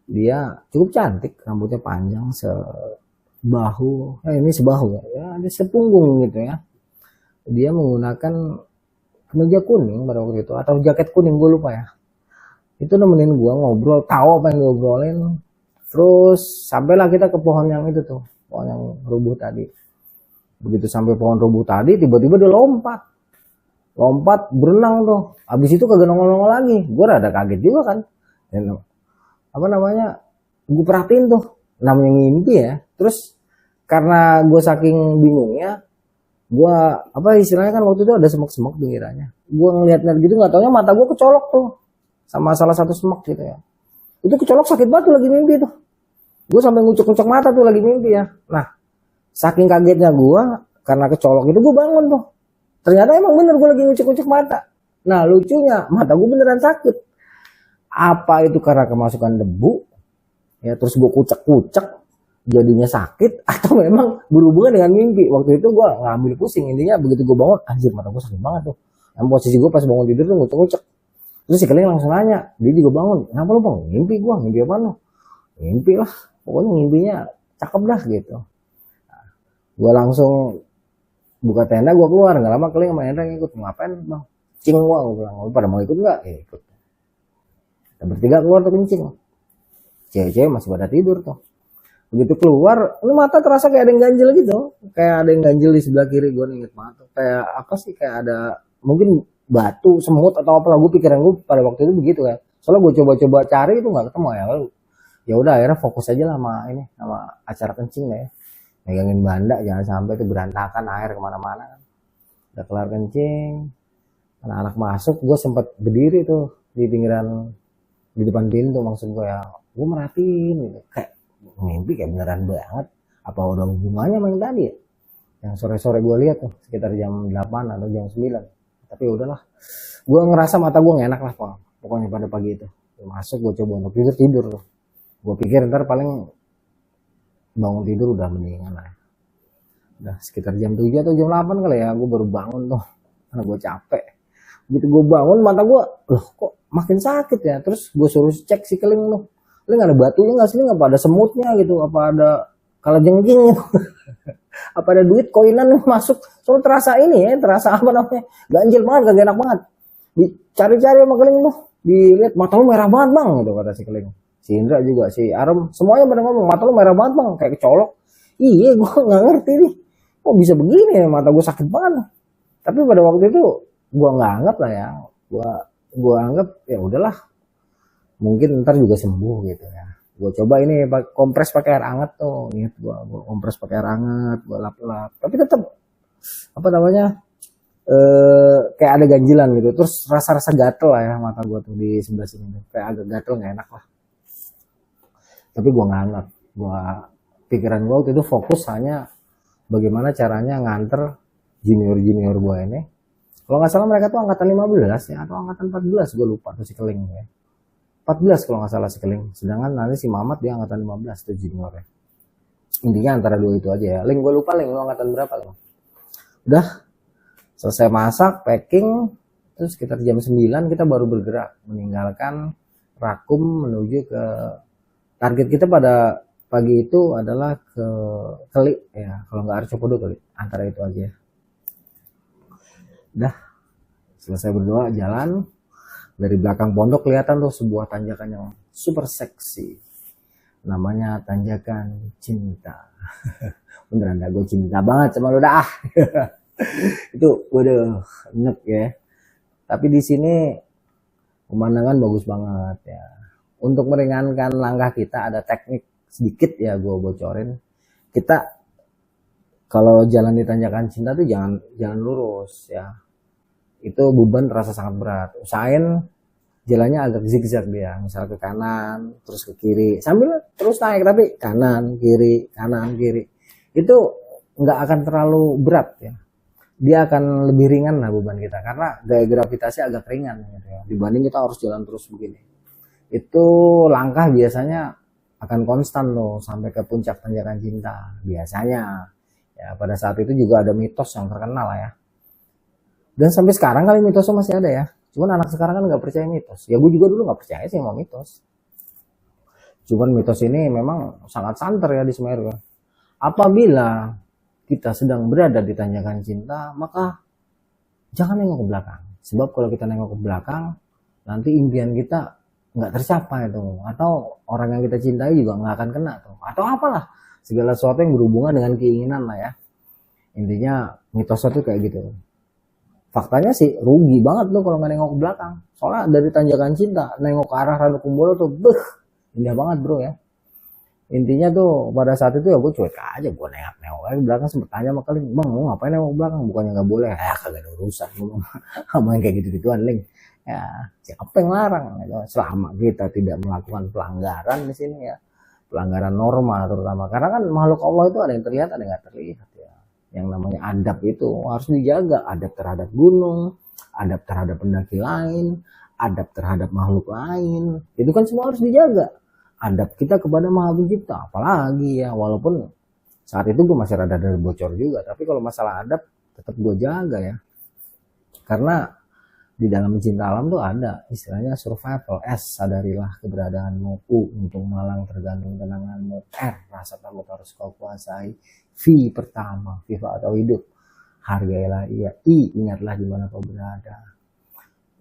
Dia cukup cantik, rambutnya panjang sebahu, ini sebahu ya, ada sepunggung gitu ya. Dia menggunakan kemeja kuning pada waktu itu atau jaket kuning, gue lupa ya. Itu nemenin gue ngobrol, tahu apa yang gue obrolin. Terus sampailah kita ke pohon yang itu tuh, pohon yang rubuh tadi. Begitu sampai pohon rubuh tadi, tiba-tiba dia lompat berenang tuh. Abis itu kagak nongol-nongol lagi. Gue rada kaget juga kan. Dan apa namanya, gue perhatiin tuh, namanya ngimpi ya. Terus karena gue saking bingungnya, gue apa istilahnya kan waktu itu ada semak-semak pinggirannya. Gue ngeliat-ngeliat gitu, nggak taunya mata gue kecolok tuh sama salah satu semak gitu ya. Itu kecolok sakit banget tuh lagi mimpi tuh. Gue sampai ngucek-ngucek mata tuh lagi mimpi ya. Nah saking kagetnya gue karena kecolok itu, gue bangun tuh. Ternyata emang bener gue lagi ngucek-ngucek mata. Nah lucunya mata gue beneran sakit. Apa itu karena kemasukan debu ya, terus gue kucek-kucek jadinya sakit, atau memang berhubungan dengan mimpi? Waktu itu gue nggak ambil pusing. Intinya begitu gue bangun, anjir mata gue sakit banget tuh. Yang posisi gue pas bangun tidur tuh ngucek-ngucek. Terus si Keling langsung nanya, dia juga bangun, kenapa lu bang? Mimpi gue, mimpi apa lu? Mimpi lah, pokoknya mimpinya cakep dah gitu. Nah, gue langsung buka tenda, gue keluar. Nggak lama Keling sama Hendra ngikut. Ngapain bang? Cing gue bilang, lu pada mau ikut nggak? Ikut. Kita bertiga keluar tuh kencing. Cewek-cewek masih pada tidur tuh. Begitu keluar, ini mata terasa kayak ada yang ganjil gitu. Kayak ada yang ganjil di sebelah kiri, gue inget banget. Kayak apa sih, kayak ada mungkin batu, semut atau apa lah, gue pikiran gue pada waktu itu begitu kan. Soalnya gue coba-coba cari itu nggak ketemu ya. Lalu ya udah akhirnya fokus aja lah sama ini, sama acara kencing ya. Megangin banda jangan sampai itu berantakan air kemana-mana kan. Udah kelar kencing, anak-anak masuk, gue sempat berdiri tuh di pinggiran, di depan pintu maksud gue ya. Gue merhatiin gitu, kayak mimpi kayak beneran banget. Apa udah hubungannya sama yang tadi ya? Yang sore-sore gue lihat tuh sekitar jam 8 atau jam 9. Tapi udahlah, gue ngerasa mata gue gak enak lah pokoknya pada pagi itu. Masuk gue coba untuk tidur tuh. Gue pikir ntar paling bangun tidur udah mendingan lah. Udah sekitar jam 7 atau jam 8 kali ya, gue baru bangun tuh karena gue capek. Begitu gue bangun, mata gue loh kok makin sakit ya. Terus gue suruh cek si Keling tuh, Keling ada batunya gak sih, apa ada semutnya gitu, apa ada kalajengking gitu. Apa ada duit koinan yang masuk? Soalnya terasa ini ya, terasa apa namanya, ganjil banget, kagak enak banget. Dicari-cari sama Keling tuh, dilihat mata lu merah banget bang gitu kata si Keling. Si Indra juga, si Arum, semuanya pada ngomong mata lu merah banget bang kayak kecolok. Iya gue nggak ngerti nih kok bisa begini ya, mata gue sakit banget. Tapi pada waktu itu gue nggak anggap lah ya, gue anggap ya udahlah, mungkin ntar juga sembuh gitu ya. Gue coba ini kompres pakai air hangat tuh, ingat gue kompres pakai air hangat, gue lap-lap, tapi tetap apa namanya, kayak ada ganjilan gitu, terus rasa-rasa gatel lah ya mata gue tuh di sebelah sini tuh. Kayak agak gatel nggak enak lah. Tapi gue nggak anggap, pikiran gue waktu itu fokus hanya bagaimana caranya nganter junior gue ini. Kalau nggak salah mereka tuh angkatan 15 ya atau angkatan 14, gue lupa tuh si Keling ya. 14 kalau nggak salah si Keling. Sedangkan nanti si Mamat dia angkatan 15 tuh junior ya. Intinya antara dua itu aja ya. Ling gue lupa Ling, lo angkatan berapa Ling? Udah selesai masak, packing, terus sekitar jam 9 kita baru bergerak meninggalkan Rakum menuju ke target kita pada pagi itu adalah ke Keli ya, kalau nggak Arcopodo Keli, antara itu aja. Udah selesai berdoa jalan, dari belakang pondok kelihatan tuh sebuah tanjakan yang super seksi, namanya tanjakan cinta. Beneran dah gue cinta banget sama lu dah. Itu udah enek ya. Tapi di sini pemandangan bagus banget ya. Untuk meringankan langkah kita ada teknik sedikit ya gue bocorin. Kita kalau jalan di tanjakan cinta tuh jangan lurus ya. Itu beban terasa sangat berat. Usahain jalannya agak zigzag dia, misal ke kanan, terus ke kiri, sambil terus naik tapi kanan kiri. Itu nggak akan terlalu berat ya. Dia akan lebih ringan lah beban kita karena gaya gravitasi agak ringan gitu ya. Dibanding kita harus jalan terus begini. Itu langkah biasanya akan konstan loh sampai ke puncak tanjakan cinta biasanya. Ya pada saat itu juga ada mitos yang terkenal lah ya. Dan sampai sekarang kali mitosnya masih ada ya. Cuman anak sekarang kan nggak percaya mitos. Ya gue juga dulu nggak percaya sih sama mitos. Cuman mitos ini memang sangat santer ya di Semeru. Apabila kita sedang berada di tanjakan cinta, maka jangan nengok ke belakang. Sebab kalau kita nengok ke belakang, nanti impian kita nggak tercapai tuh. Atau orang yang kita cintai juga nggak akan kena tuh. Atau apalah. Segala sesuatu yang berhubungan dengan keinginan lah ya. Intinya mitosnya tuh kayak gitu. Faktanya sih rugi banget tuh kalau nggak nengok ke belakang. Soalnya dari tanjakan cinta, nengok ke arah Ranukumbolo tuh, indah banget bro ya. Intinya tuh pada saat itu ya gue cuek aja, gue nengok aja ke belakang, sempet tanya sama Keling, bang mau ngapain nengok ke belakang? Bukannya nggak boleh? Ya kagak ada urusan, gue sama yang kayak gitu-gituan Ling. Ya siapa yang larang? Selama kita tidak melakukan pelanggaran di sini ya, pelanggaran norma terutama, karena kan makhluk Allah itu ada yang terlihat, ada yang nggak terlihat ya. Yang namanya adab itu harus dijaga, adab terhadap gunung, adab terhadap pendaki lain, adab terhadap makhluk lain, itu kan semua harus dijaga. Adab kita kepada Maha Pencipta, apalagi ya, walaupun saat itu gue masih rada bocor juga, tapi kalau masalah adab tetap gue jaga ya, karena di dalam mencinta alam tuh ada istilahnya survival. S, sadarilah keberadaanmu. U, untuk malang tergantung kenanganmu. R, rasa takut harus kau kuasai. V, pertama, viva atau hidup, hargailah ia. I, ingatlah di mana kau berada.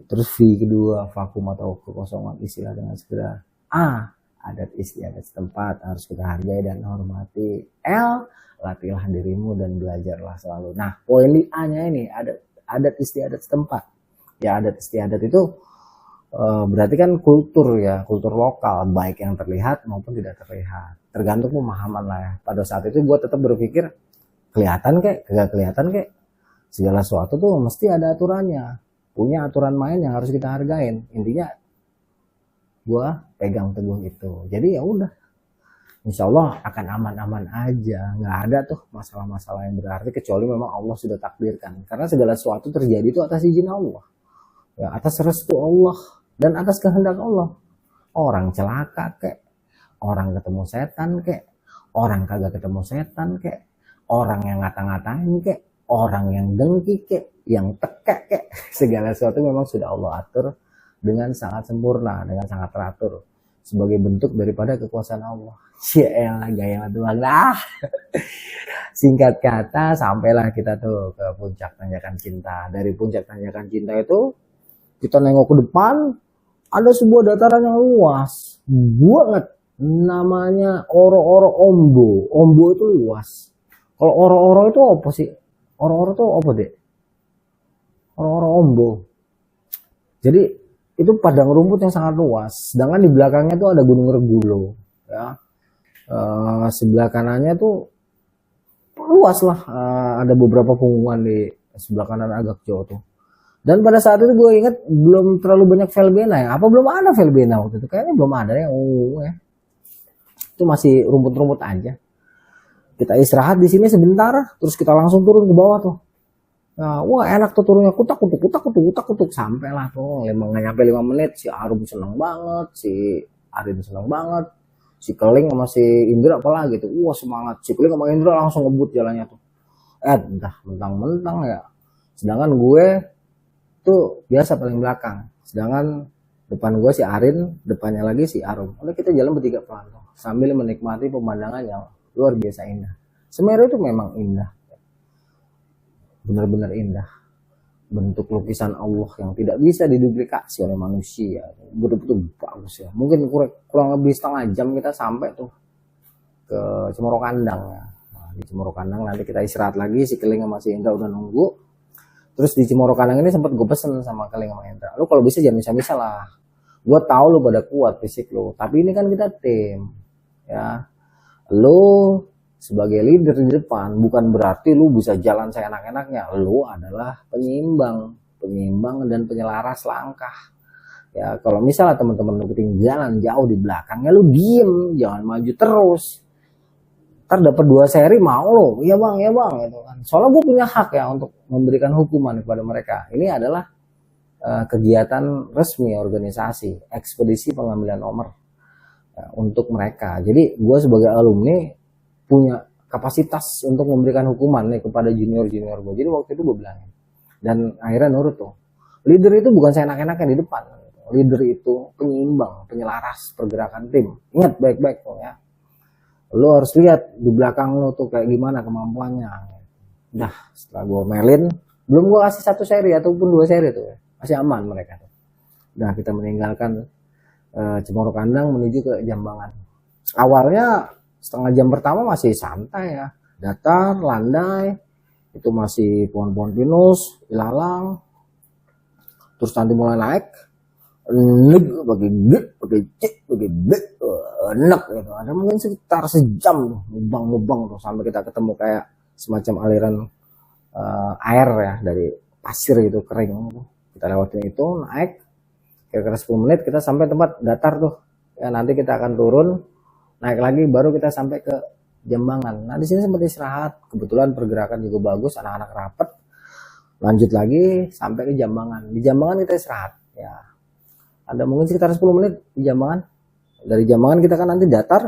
Terus V kedua, vakum atau kekosongan, istilah dengan segera. A, adat istiadat setempat harus kita hargai dan hormati. L, latihlah dirimu dan belajarlah selalu. Nah, poin di A-nya ini adat istiadat setempat. Ya adat istiadat itu berarti kan kultur ya, kultur lokal, baik yang terlihat maupun tidak terlihat. Tergantung pemahaman lah ya. Pada saat itu gue tetap berpikir kelihatan kek, kagak kelihatan kek, segala sesuatu tuh mesti ada aturannya, punya aturan main yang harus kita hargain. Intinya gue pegang teguh itu. Jadi ya udah, insya Allah akan aman-aman aja, nggak ada tuh masalah-masalah yang berarti kecuali memang Allah sudah takdirkan. Karena segala sesuatu terjadi itu atas izin Allah, ya atas restu Allah dan atas kehendak Allah. Orang celaka kek, orang ketemu setan kek, orang kagak ketemu setan kek, orang yang ngata-ngatain kek, orang yang dengki kek, yang tekek kek, segala sesuatu memang sudah Allah atur dengan sangat sempurna, dengan sangat teratur sebagai bentuk daripada kekuasaan Allah. Ya gaya Tuhan lah. Singkat kata, sampailah kita tuh ke puncak tanjakan cinta. Dari puncak tanjakan cinta itu kita nengok ke depan, ada sebuah dataran yang luas banget, namanya Oro-Oro Ombo. Ombo itu luas. Kalau Oro-Oro itu apa sih? Oro-Oro itu apa deh? Oro-Oro Ombo. Jadi itu padang rumput yang sangat luas. Sedangkan di belakangnya tuh ada Gunung Regulo. Ya, sebelah kanannya tuh luas lah. Ada beberapa pengumuman di sebelah kanan agak jauh tuh. Dan pada saat itu gue ingat belum terlalu banyak Velbena ya. Apa belum ada Velbena waktu itu? Kayaknya belum ada ya. Ya. Itu masih rumput-rumput aja. Kita istirahat di sini sebentar, terus kita langsung turun ke bawah tuh. Nah, wah enak tuh turunnya, kutak kutuk sampailah tuh. Nggak nyampe 5 menit, si Arum seneng banget, si Arin seneng banget, si Keling sama si Indra apalagi gitu. Wah semangat, si Keling sama Indra langsung ngebut jalannya tuh. Entah mentang-mentang ya. Sedangkan gue tuh biasa paling belakang. Sedangkan depan gue si Arin, depannya lagi si Arum. Udah kita jalan bertiga pelan tuh, sambil menikmati pemandangan yang luar biasa indah. Semeru itu memang indah, benar-benar indah. Bentuk lukisan Allah yang tidak bisa diduplikasi oleh manusia, betul-betul bagus ya. Mungkin kurang lebih setengah jam kita sampai tuh ke Cemoro Kandang ya. Nah, di Cemoro Kandang nanti kita istirahat lagi, si Keling sama si Indra udah nunggu. Terus di Cemoro Kandang ini sempat gue pesen sama Keling sama Indra, lu kalau bisa jangan bisa lah, gue tahu lu pada kuat fisik lu, tapi ini kan kita tim ya. Lu sebagai leader di depan bukan berarti lu bisa jalan seenak-enaknya. Lu adalah penyimbang dan penyelaras langkah. Ya, kalau misalnya teman-teman lu ketinggalan jauh di belakangnya, lu diem, jangan maju terus. Ntar dapat 2 seri mau lo, ya bang gitu kan. Soalnya gue punya hak ya untuk memberikan hukuman kepada mereka. Ini adalah kegiatan resmi organisasi, ekspedisi pengambilan nomor untuk mereka. Jadi gue sebagai alumni punya kapasitas untuk memberikan hukuman nih kepada junior-junior gue. Jadi waktu itu gue bilangin. Dan akhirnya nurut tuh. Leader itu bukan seenak-enaknya di depan. Leader itu penyeimbang, penyelaras pergerakan tim. Ingat baik-baik tuh ya. Lo harus lihat di belakang lo tuh kayak gimana kemampuannya. Nah setelah gue melin, belum gue kasih 1 seri ataupun 2 seri tuh ya. Masih aman mereka tuh. Nah kita meninggalkan Cemoro Kandang menuju ke Jambangan. Awalnya setengah jam pertama masih santai ya, datar, landai, itu masih pohon-pohon pinus, ilalang. Terus nanti mulai naik, pakai enak gitu. Ada mungkin sekitar sejam mubang tuh sampai kita ketemu kayak semacam aliran air ya dari pasir gitu kering. Kita lewatin itu, naik. Kira-kira 10 menit kita sampai tempat datar tuh. Ya nanti kita akan turun, naik lagi baru kita sampai ke Jambangan. Nah di sini sempat istirahat. Kebetulan pergerakan juga bagus, anak-anak rapet. Lanjut lagi sampai ke Jambangan. Di Jambangan kita istirahat. Ya ada mungkin sekitar 10 menit di Jambangan. Dari Jambangan kita kan nanti datar,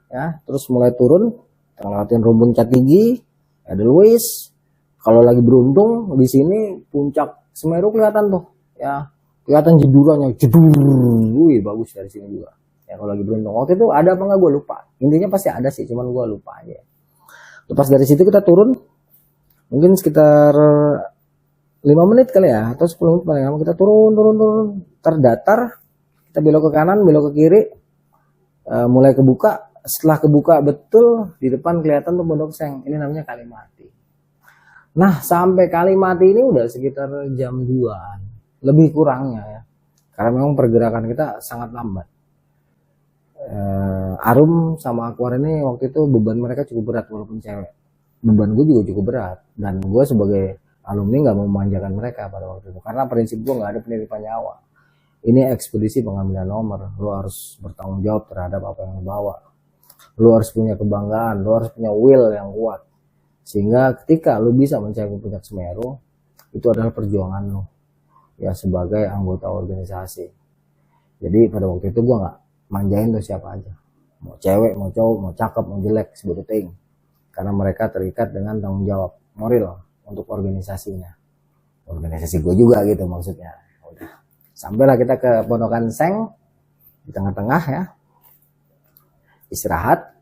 ya terus mulai turun. Kita ngeliatin Rumbun Catigi, Edelweiss. Kalau lagi beruntung di sini puncak Semeru kelihatan tuh, ya. Kelihatan jedurannya, bagus dari sini juga. Ya kalau lagi beruntung. Waktu itu ada apa nggak gue lupa. Intinya pasti ada sih, cuman gue lupa aja. Lepas dari situ kita turun, mungkin sekitar 5 menit kali ya, atau 10 menit paling lama kita turun. Terdatar, kita belok ke kanan, belok ke kiri, mulai kebuka. Setelah kebuka betul, di depan kelihatan tuh Pondok Seng. Ini namanya Kalimati. Nah sampai Kalimati ini udah sekitar jam 2-an. Lebih kurangnya ya, karena memang pergerakan kita sangat lambat. Arum sama Aquar ini waktu itu beban mereka cukup berat walaupun cewek. Beban gue juga cukup berat, dan gue sebagai alumni nggak mau memanjakan mereka pada waktu itu karena prinsip gue nggak ada penitipan nyawa. Ini ekspedisi pengambilan nomor, lo harus bertanggung jawab terhadap apa yang lo bawa. Lo harus punya kebanggaan, lo harus punya will yang kuat, sehingga ketika lo bisa mencapai puncak Semeru, itu adalah perjuangan lo ya sebagai anggota organisasi. Jadi pada waktu itu gue nggak manjain tuh siapa aja, mau cewek, mau cowok, mau cakep, mau jelek, sebutin, karena mereka terikat dengan tanggung jawab moral untuk organisasinya, organisasi gue juga gitu maksudnya. Udah sampailah kita ke Pondokan Seng, di tengah-tengah ya, istirahat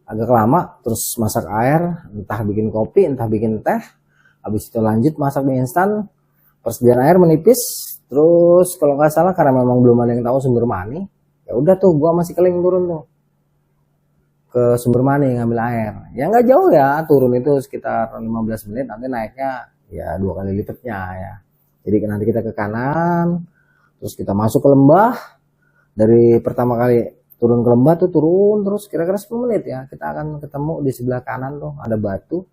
agak lama, terus masak air, entah bikin kopi, entah bikin teh. Habis itu lanjut masak mie instan. Persediaan air menipis, Terus kalau nggak salah karena memang belum ada yang tahu sumber mani, ya udah tuh gua masih Keling turun tuh ke sumber mani ngambil air. Ya nggak jauh ya, turun itu sekitar 15 menit, nanti naiknya ya 2 kali lipatnya ya. Jadi nanti kita ke kanan, terus kita masuk ke lembah. Dari pertama kali turun ke lembah tuh turun terus kira-kira 10 menit ya, kita akan ketemu di sebelah kanan tuh ada batu,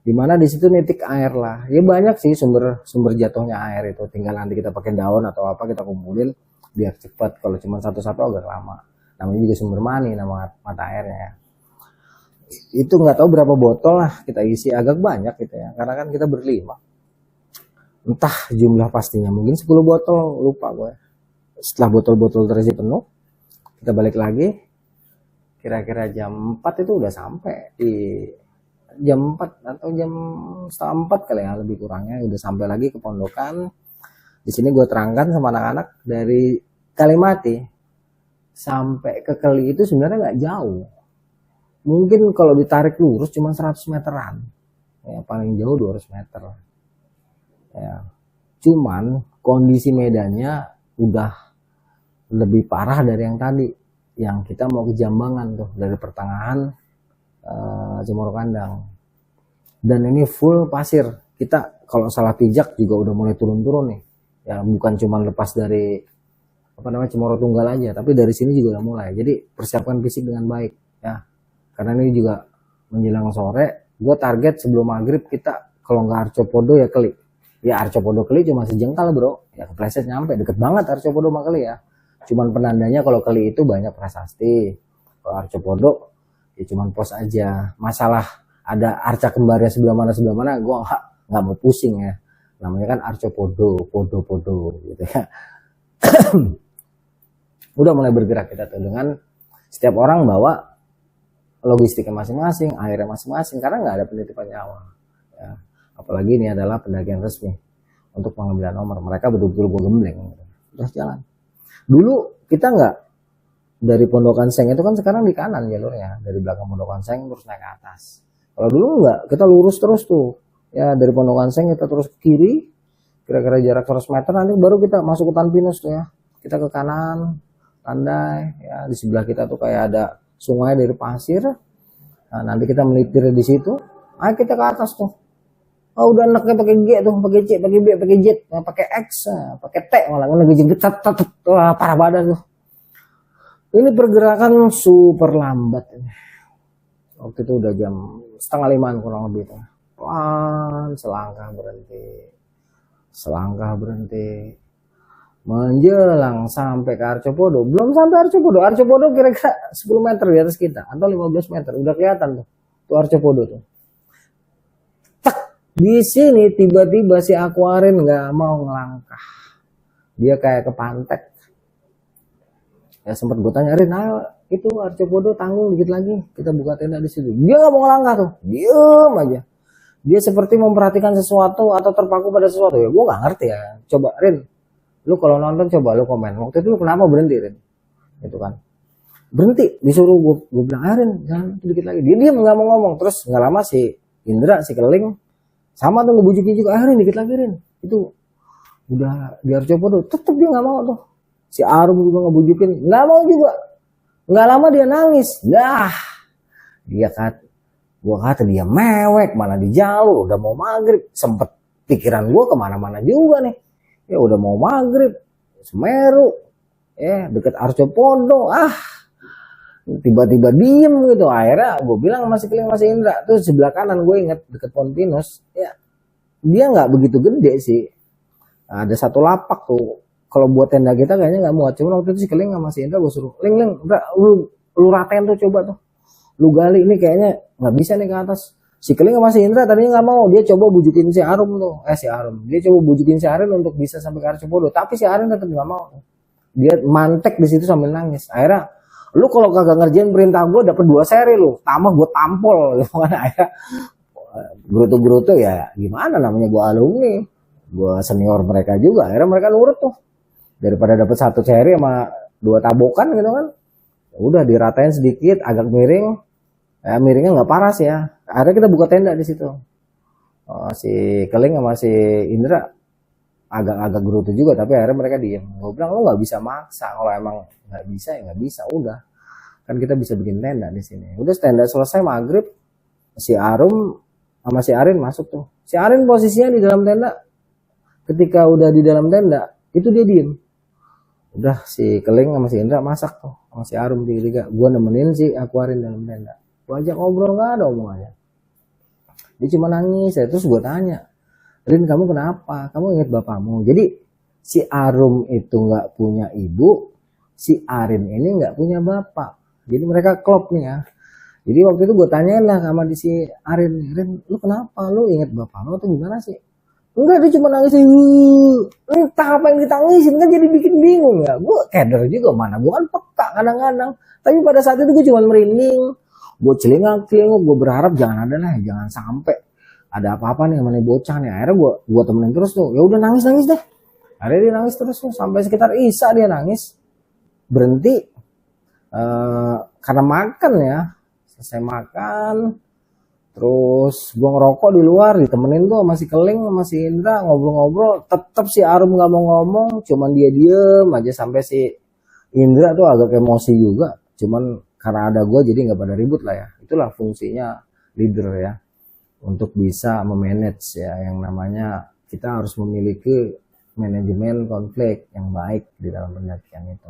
dimana di situ nitik air lah. Ya banyak sih sumber sumber jatuhnya air itu, tinggal nanti kita pakai daun atau apa kita kumpulin biar cepat. Kalau cuma satu-satu agak lama. Namanya juga sumber mani, nama mata airnya ya. Itu nggak tahu berapa botol lah kita isi, agak banyak gitu ya, karena kan kita berlima. Entah jumlah pastinya, mungkin 10 botol, lupa gue. Setelah botol-botol terisi penuh, kita balik lagi. Kira-kira jam 4 itu udah sampai di jam 4 atau jam setengah 4 kali ya, lebih kurangnya udah sampai lagi ke pondokan. Di sini gue terangkan sama anak-anak, dari Kalimati sampai ke Keli itu sebenarnya nggak jauh. Mungkin kalau ditarik lurus cuma 100 meteran. Ya, paling jauh 200 meter. Ya. Cuman kondisi medannya udah lebih parah dari yang tadi. Yang kita mau ke Jambangan tuh, dari pertengahan Cemoro Kandang. Dan ini full pasir. Kita kalau salah pijak juga udah mulai turun-turun nih. Ya, bukan cuma lepas dari Cemoro Tunggal aja, tapi dari sini juga udah mulai. Jadi persiapkan fisik dengan baik ya. Karena ini juga menjelang sore, gue target sebelum maghrib kita kalau nggak Arcopodo ya Keli. Ya Arcopodo Keli cuma sejengkal bro, ya kepleset nyampe, deket banget Arcopodo sama Keli ya. Cuman penandanya kalau Keli itu banyak prasasti, kalau Arcopodo ya cuman pos aja. Masalah ada arca kembarnya sebelah mana gue nggak mau pusing ya. Namanya kan Arcopodo, podo gitu ya. Udah mulai bergerak kita tuh dengan setiap orang bawa logistiknya masing-masing, airnya masing-masing, karena nggak ada penitipan nyawa ya. Apalagi ini adalah pendakian resmi untuk pengambilan nomor, mereka betul-betul gembleng gitu. Terus jalan. Dulu kita nggak dari Pondokan Seng itu kan sekarang di kanan jalurnya, dari belakang Pondokan Seng terus naik ke atas. Kalau dulu nggak, kita lurus terus tuh ya, dari Pondokan Seng kita terus ke kiri kira-kira jarak 100 meter, nanti baru kita masuk hutan pinus tuh ya. Kita ke kanan landai ya, di sebelah kita tuh kayak ada sungai dari pasir. Nah, nanti kita melipir di situ. Ayo kita ke atas tuh. Oh, udah enaknya pakai G tuh, pakai C, pakai B, pakai Z, pakai X, pakai T malah kan lagi jeget, wah parah badan tuh. Ini pergerakan super lambat ini. Waktu itu udah jam 4:30 kurang lebih tuh. Pelan, selangkah berhenti. Menjelang sampai ke Arcopodo, belum sampai Arcopodo kira-kira 10 meter di atas kita atau 15 meter, udah kelihatan tuh Arcopodo tuh. Tak, di sini tiba-tiba si Aquarin nggak mau ngelangkah, dia kayak kepantek. Ya sempat gue tanya, Rin, itu Arcopodo tanggung dikit lagi, kita buka tenda di situ. Dia nggak mau ngelangkah tuh, diem aja. Dia seperti memperhatikan sesuatu atau terpaku pada sesuatu ya, gue nggak ngerti ya. Coba Rin, lu kalau nonton coba lu komen, waktu itu lu kenapa berhenti Rin? Itu kan berhenti, disuruh gue bilang Rin jangan sedikit lagi, dia diam nggak mau ngomong. Terus nggak lama si Indra si Keling sama tuh ngebujukin juga, Rin dikit lagi Rin, itu udah di Arcopodo, tetep dia nggak mau tuh. Si Arum juga ngebujukin, nggak mau juga. Nggak lama dia nangis, dia gua kata dia mewek mana di jalur, udah mau maghrib. Sempet pikiran gua kemana-mana juga nih. Ya udah mau maghrib, Semeru, deket Arcopodo, tiba-tiba diem gitu. Akhirnya gue bilang masih Keling masih Indra tuh sebelah kanan, gue inget deket Pohon Pinus. Ya dia nggak begitu gede sih, ada satu lapak tuh. Kalau buat tenda kita kayaknya nggak muat. Cuma waktu itu si Keling sama si Indra gue suruh, Ling, lu ratain tuh coba tuh, lu gali ini kayaknya nggak bisa nih ke atas. Si Keling sama si Indra tadinya nggak mau, dia coba bujukin si Arum tuh, dia coba bujukin si Arin untuk bisa sampai ke Arcopodo, tapi si Arin tetap nggak mau. Dia mantek di situ sambil nangis. Akhirnya, lu kalau kagak ngerjain perintah gue dapet 2 seri lu, tambah gue tampol, gitu kan. Akhirnya gerutu ya gimana, namanya gue alumni, gue senior mereka juga. Akhirnya mereka nurut tuh, daripada dapet 1 seri sama 2 tabokan gitu kan. Udah diratain sedikit, agak miring. Ya, miringnya nggak parah sih ya. Akhirnya kita buka tenda di situ. Si Keling sama si Indra agak-agak gerutu juga, tapi akhirnya mereka diem. Gue bilang lo nggak bisa maksa, kalau emang nggak bisa ya nggak bisa, udah. Kan kita bisa bikin tenda di sini. Udah tenda selesai maghrib, si Arum sama si Arin masuk tuh. Si Arin posisinya di dalam tenda. Ketika udah di dalam tenda, itu dia diem. Udah si Keling sama si Indra masak tuh, sama si Arum tiga. Gue nemenin si Aquarin dalam tenda. Gue ajak ngobrol, nggak ada omongannya. Dia cuma nangis. Terus gue tanya, Rin kamu kenapa? Kamu ingat bapakmu? Jadi si Arum itu nggak punya ibu, si Arin ini nggak punya bapak. Jadi mereka klop nih ya. Jadi waktu itu gue tanyain lah sama di si Arin, lu kenapa? Lu inget bapak lu atau gimana sih? Enggak, dia cuma nangis. Entah apa yang ditangisin, kan jadi bikin bingung ya. Gue keder juga, mana gue kan peka kadang-kadang. Tapi pada saat itu gue cuma merinding. Gue celingak-celinguk, gue berharap jangan ada lah, jangan sampai ada apa-apa nih sama nih bocah nih. Akhirnya gue temenin terus tuh. Ya udah nangis deh. Akhirnya dia nangis terus tuh sampai sekitar Isya dia nangis. Berhenti karena makan ya. Selesai makan, terus gue ngerokok di luar, ditemenin tuh masih Keling, masih Indra ngobrol-ngobrol. Tetap si Arum nggak mau ngomong, cuman dia diem aja sampai si Indra tuh agak emosi juga. Cuman karena ada gue jadi nggak pada ribut lah ya. Itulah fungsinya leader ya, untuk bisa memanage ya, yang namanya kita harus memiliki manajemen konflik yang baik di dalam pendakian itu.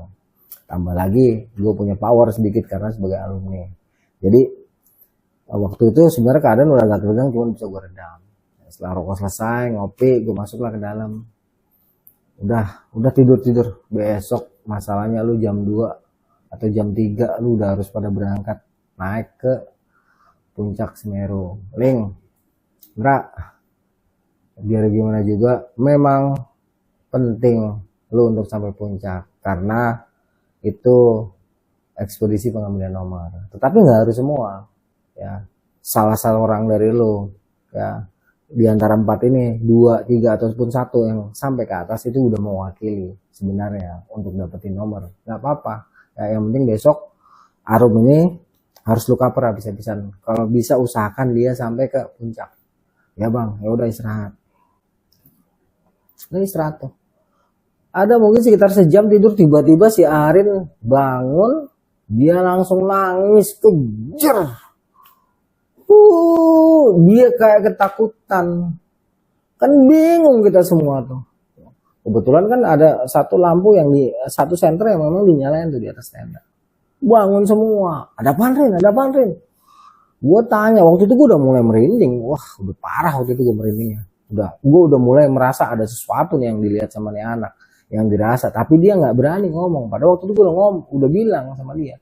Tambah lagi gue punya power sedikit karena sebagai alumni. Jadi waktu itu sebenarnya keadaan udah agak tegang, cuma bisa gue redam. Setelah rokok selesai, ngopi, gue masuklah ke dalam. Udah tidur. Besok masalahnya lu jam 2 atau jam 3 lu udah harus pada berangkat naik ke puncak Semeru. Ling, Ndra, biar gimana juga memang penting lu untuk sampai puncak karena itu ekspedisi pengambilan nomor. Tetapi nggak harus semua ya. Salah seorang dari lu ya, di antara 4 ini 2, 3 ataupun 1 yang sampai ke atas itu udah mewakili sebenarnya untuk dapetin nomor. Nggak apa-apa ya, yang penting besok Arum ini harus lu cover habis-habisan. Kalau bisa usahakan dia sampai ke puncak ya bang. Ya udah istirahat. Nah, istirahat tuh. Ada mungkin sekitar sejam tidur, tiba-tiba si Arin bangun, dia langsung nangis kejer. Dia kayak ketakutan. Kan bingung kita semua tuh. Kebetulan kan ada satu lampu yang satu senter yang memang dinyalain tuh di atas tenda. Bangun semua. Ada apaan Rin? Gue tanya, waktu itu gue udah mulai merinding. Wah, udah parah waktu itu gue merindingnya. Gue udah mulai merasa ada sesuatu nih yang dilihat sama nih anak. Yang dirasa, tapi dia nggak berani ngomong. Pada waktu itu gue udah bilang sama dia,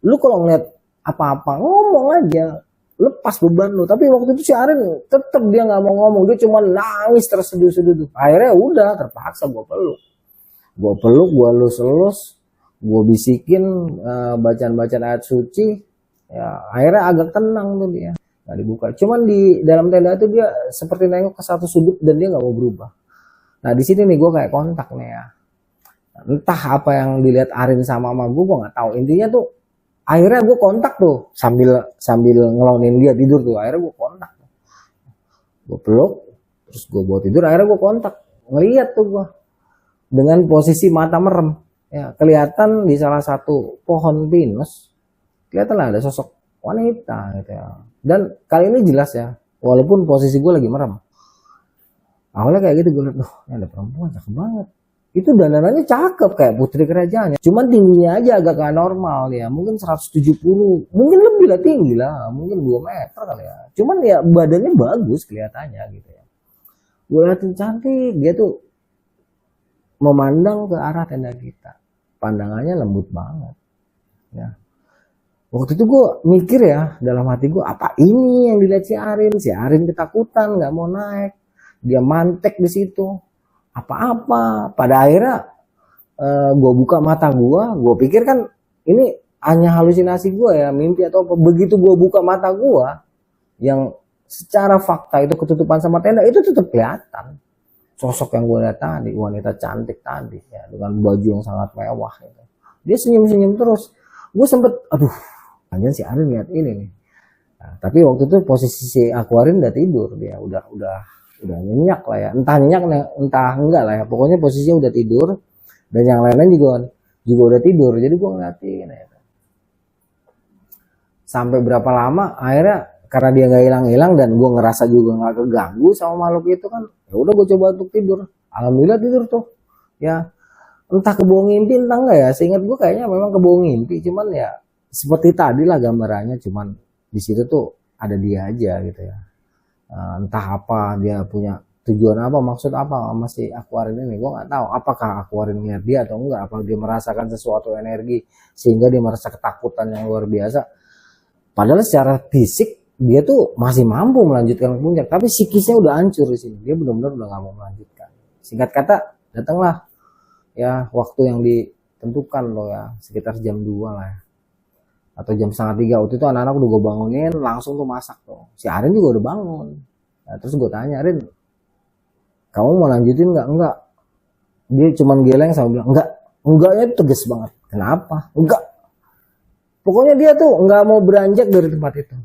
lu kalau ngeliat apa-apa ngomong aja, lepas beban lu. Tapi waktu itu si Arin tetap dia nggak mau ngomong, dia cuma nangis terseduh-seduh. Akhirnya udah terpaksa gue peluk, gue elus, gue bisikin bacaan-bacaan ayat suci. Ya akhirnya agak tenang tuh dia, nggak dibuka. Cuman di dalam tenda itu dia seperti nengok ke satu sudut dan dia nggak mau berubah. Nah di sini nih gue kayak kontak nih ya. Entah apa yang dilihat Arin sama gue nggak tahu. Intinya tuh akhirnya gue kontak tuh sambil ngelonin dia tidur tuh. Akhirnya gue kontak. Gue peluk, terus gue bawa tidur. Akhirnya gue kontak, ngeliat tuh gue dengan posisi mata merem. Ya kelihatan di salah satu pohon pinus, kelihatan lah ada sosok wanita gitu ya. Dan kali ini jelas ya, walaupun posisi gue lagi merem. Awalnya kayak gitu gue liat, loh ini ada perempuan cakep banget. Itu dandanannya cakep kayak putri kerajaannya. Cuman tingginya aja agak gak normal ya. Mungkin 170, mungkin lebih lah tinggi lah. Mungkin 2 meter kali ya. Cuman ya badannya bagus kelihatannya gitu ya. Gue liatin cantik, dia tuh memandang ke arah tenda kita. Pandangannya lembut banget. Ya. Waktu itu gue mikir ya, dalam hati gue, apa ini yang dilihat si Arin? Si Arin ketakutan, gak mau naik. Dia mantek di situ, apa-apa. Pada akhirnya gue buka mata gue pikir kan ini hanya halusinasi gue ya, mimpi atau apa. Begitu gue buka mata gue, yang secara fakta itu ketutupan sama tenda, itu tetap kelihatan sosok yang gue lihat tadi, wanita cantik tadi ya, dengan baju yang sangat mewah gitu. Dia senyum-senyum terus. Gue sempet, aduh, anjir si Arin lihat ini nih. Nah, tapi waktu itu posisi si Aquarin udah tidur, dia udah udah nyenyak lah ya, entah nyenyak entah enggak lah ya, pokoknya posisinya udah tidur dan yang lain-lain juga udah tidur. Jadi gue ngeliatin ya. Sampai berapa lama akhirnya karena dia nggak hilang-hilang dan gue ngerasa juga nggak keganggu sama makhluk itu kan, ya udah gue coba untuk tidur. Alhamdulillah tidur tuh ya, entah kebawa mimpi entah enggak ya, seingat gue kayaknya memang kebawa mimpi, cuman ya seperti tadi lah gambarannya, cuman di situ tuh ada dia aja gitu ya. Entah apa dia punya tujuan apa, maksud apa sama si Aquarin ini, gue nggak tahu apakah Aquarin ngeliat dia atau enggak, apa dia merasakan sesuatu energi sehingga dia merasa ketakutan yang luar biasa, padahal secara fisik dia tuh masih mampu melanjutkan ke puncak, tapi psikisnya udah hancur di sini, dia benar-benar udah nggak mau melanjutkan. Singkat kata, datanglah ya waktu yang ditentukan loh ya, sekitar jam 2 lah ya, atau jam setengah 3. Waktu itu anak-anak udah gue bangunin, langsung tuh masak tuh. Si Arin juga udah bangun. Nah, terus gue tanya, Arin, kamu mau lanjutin nggak? Enggak. Dia cuman geleng sama bilang, enggak. Enggaknya tuh tegas banget. Kenapa? Enggak. Pokoknya dia tuh nggak mau beranjak dari tempat itu.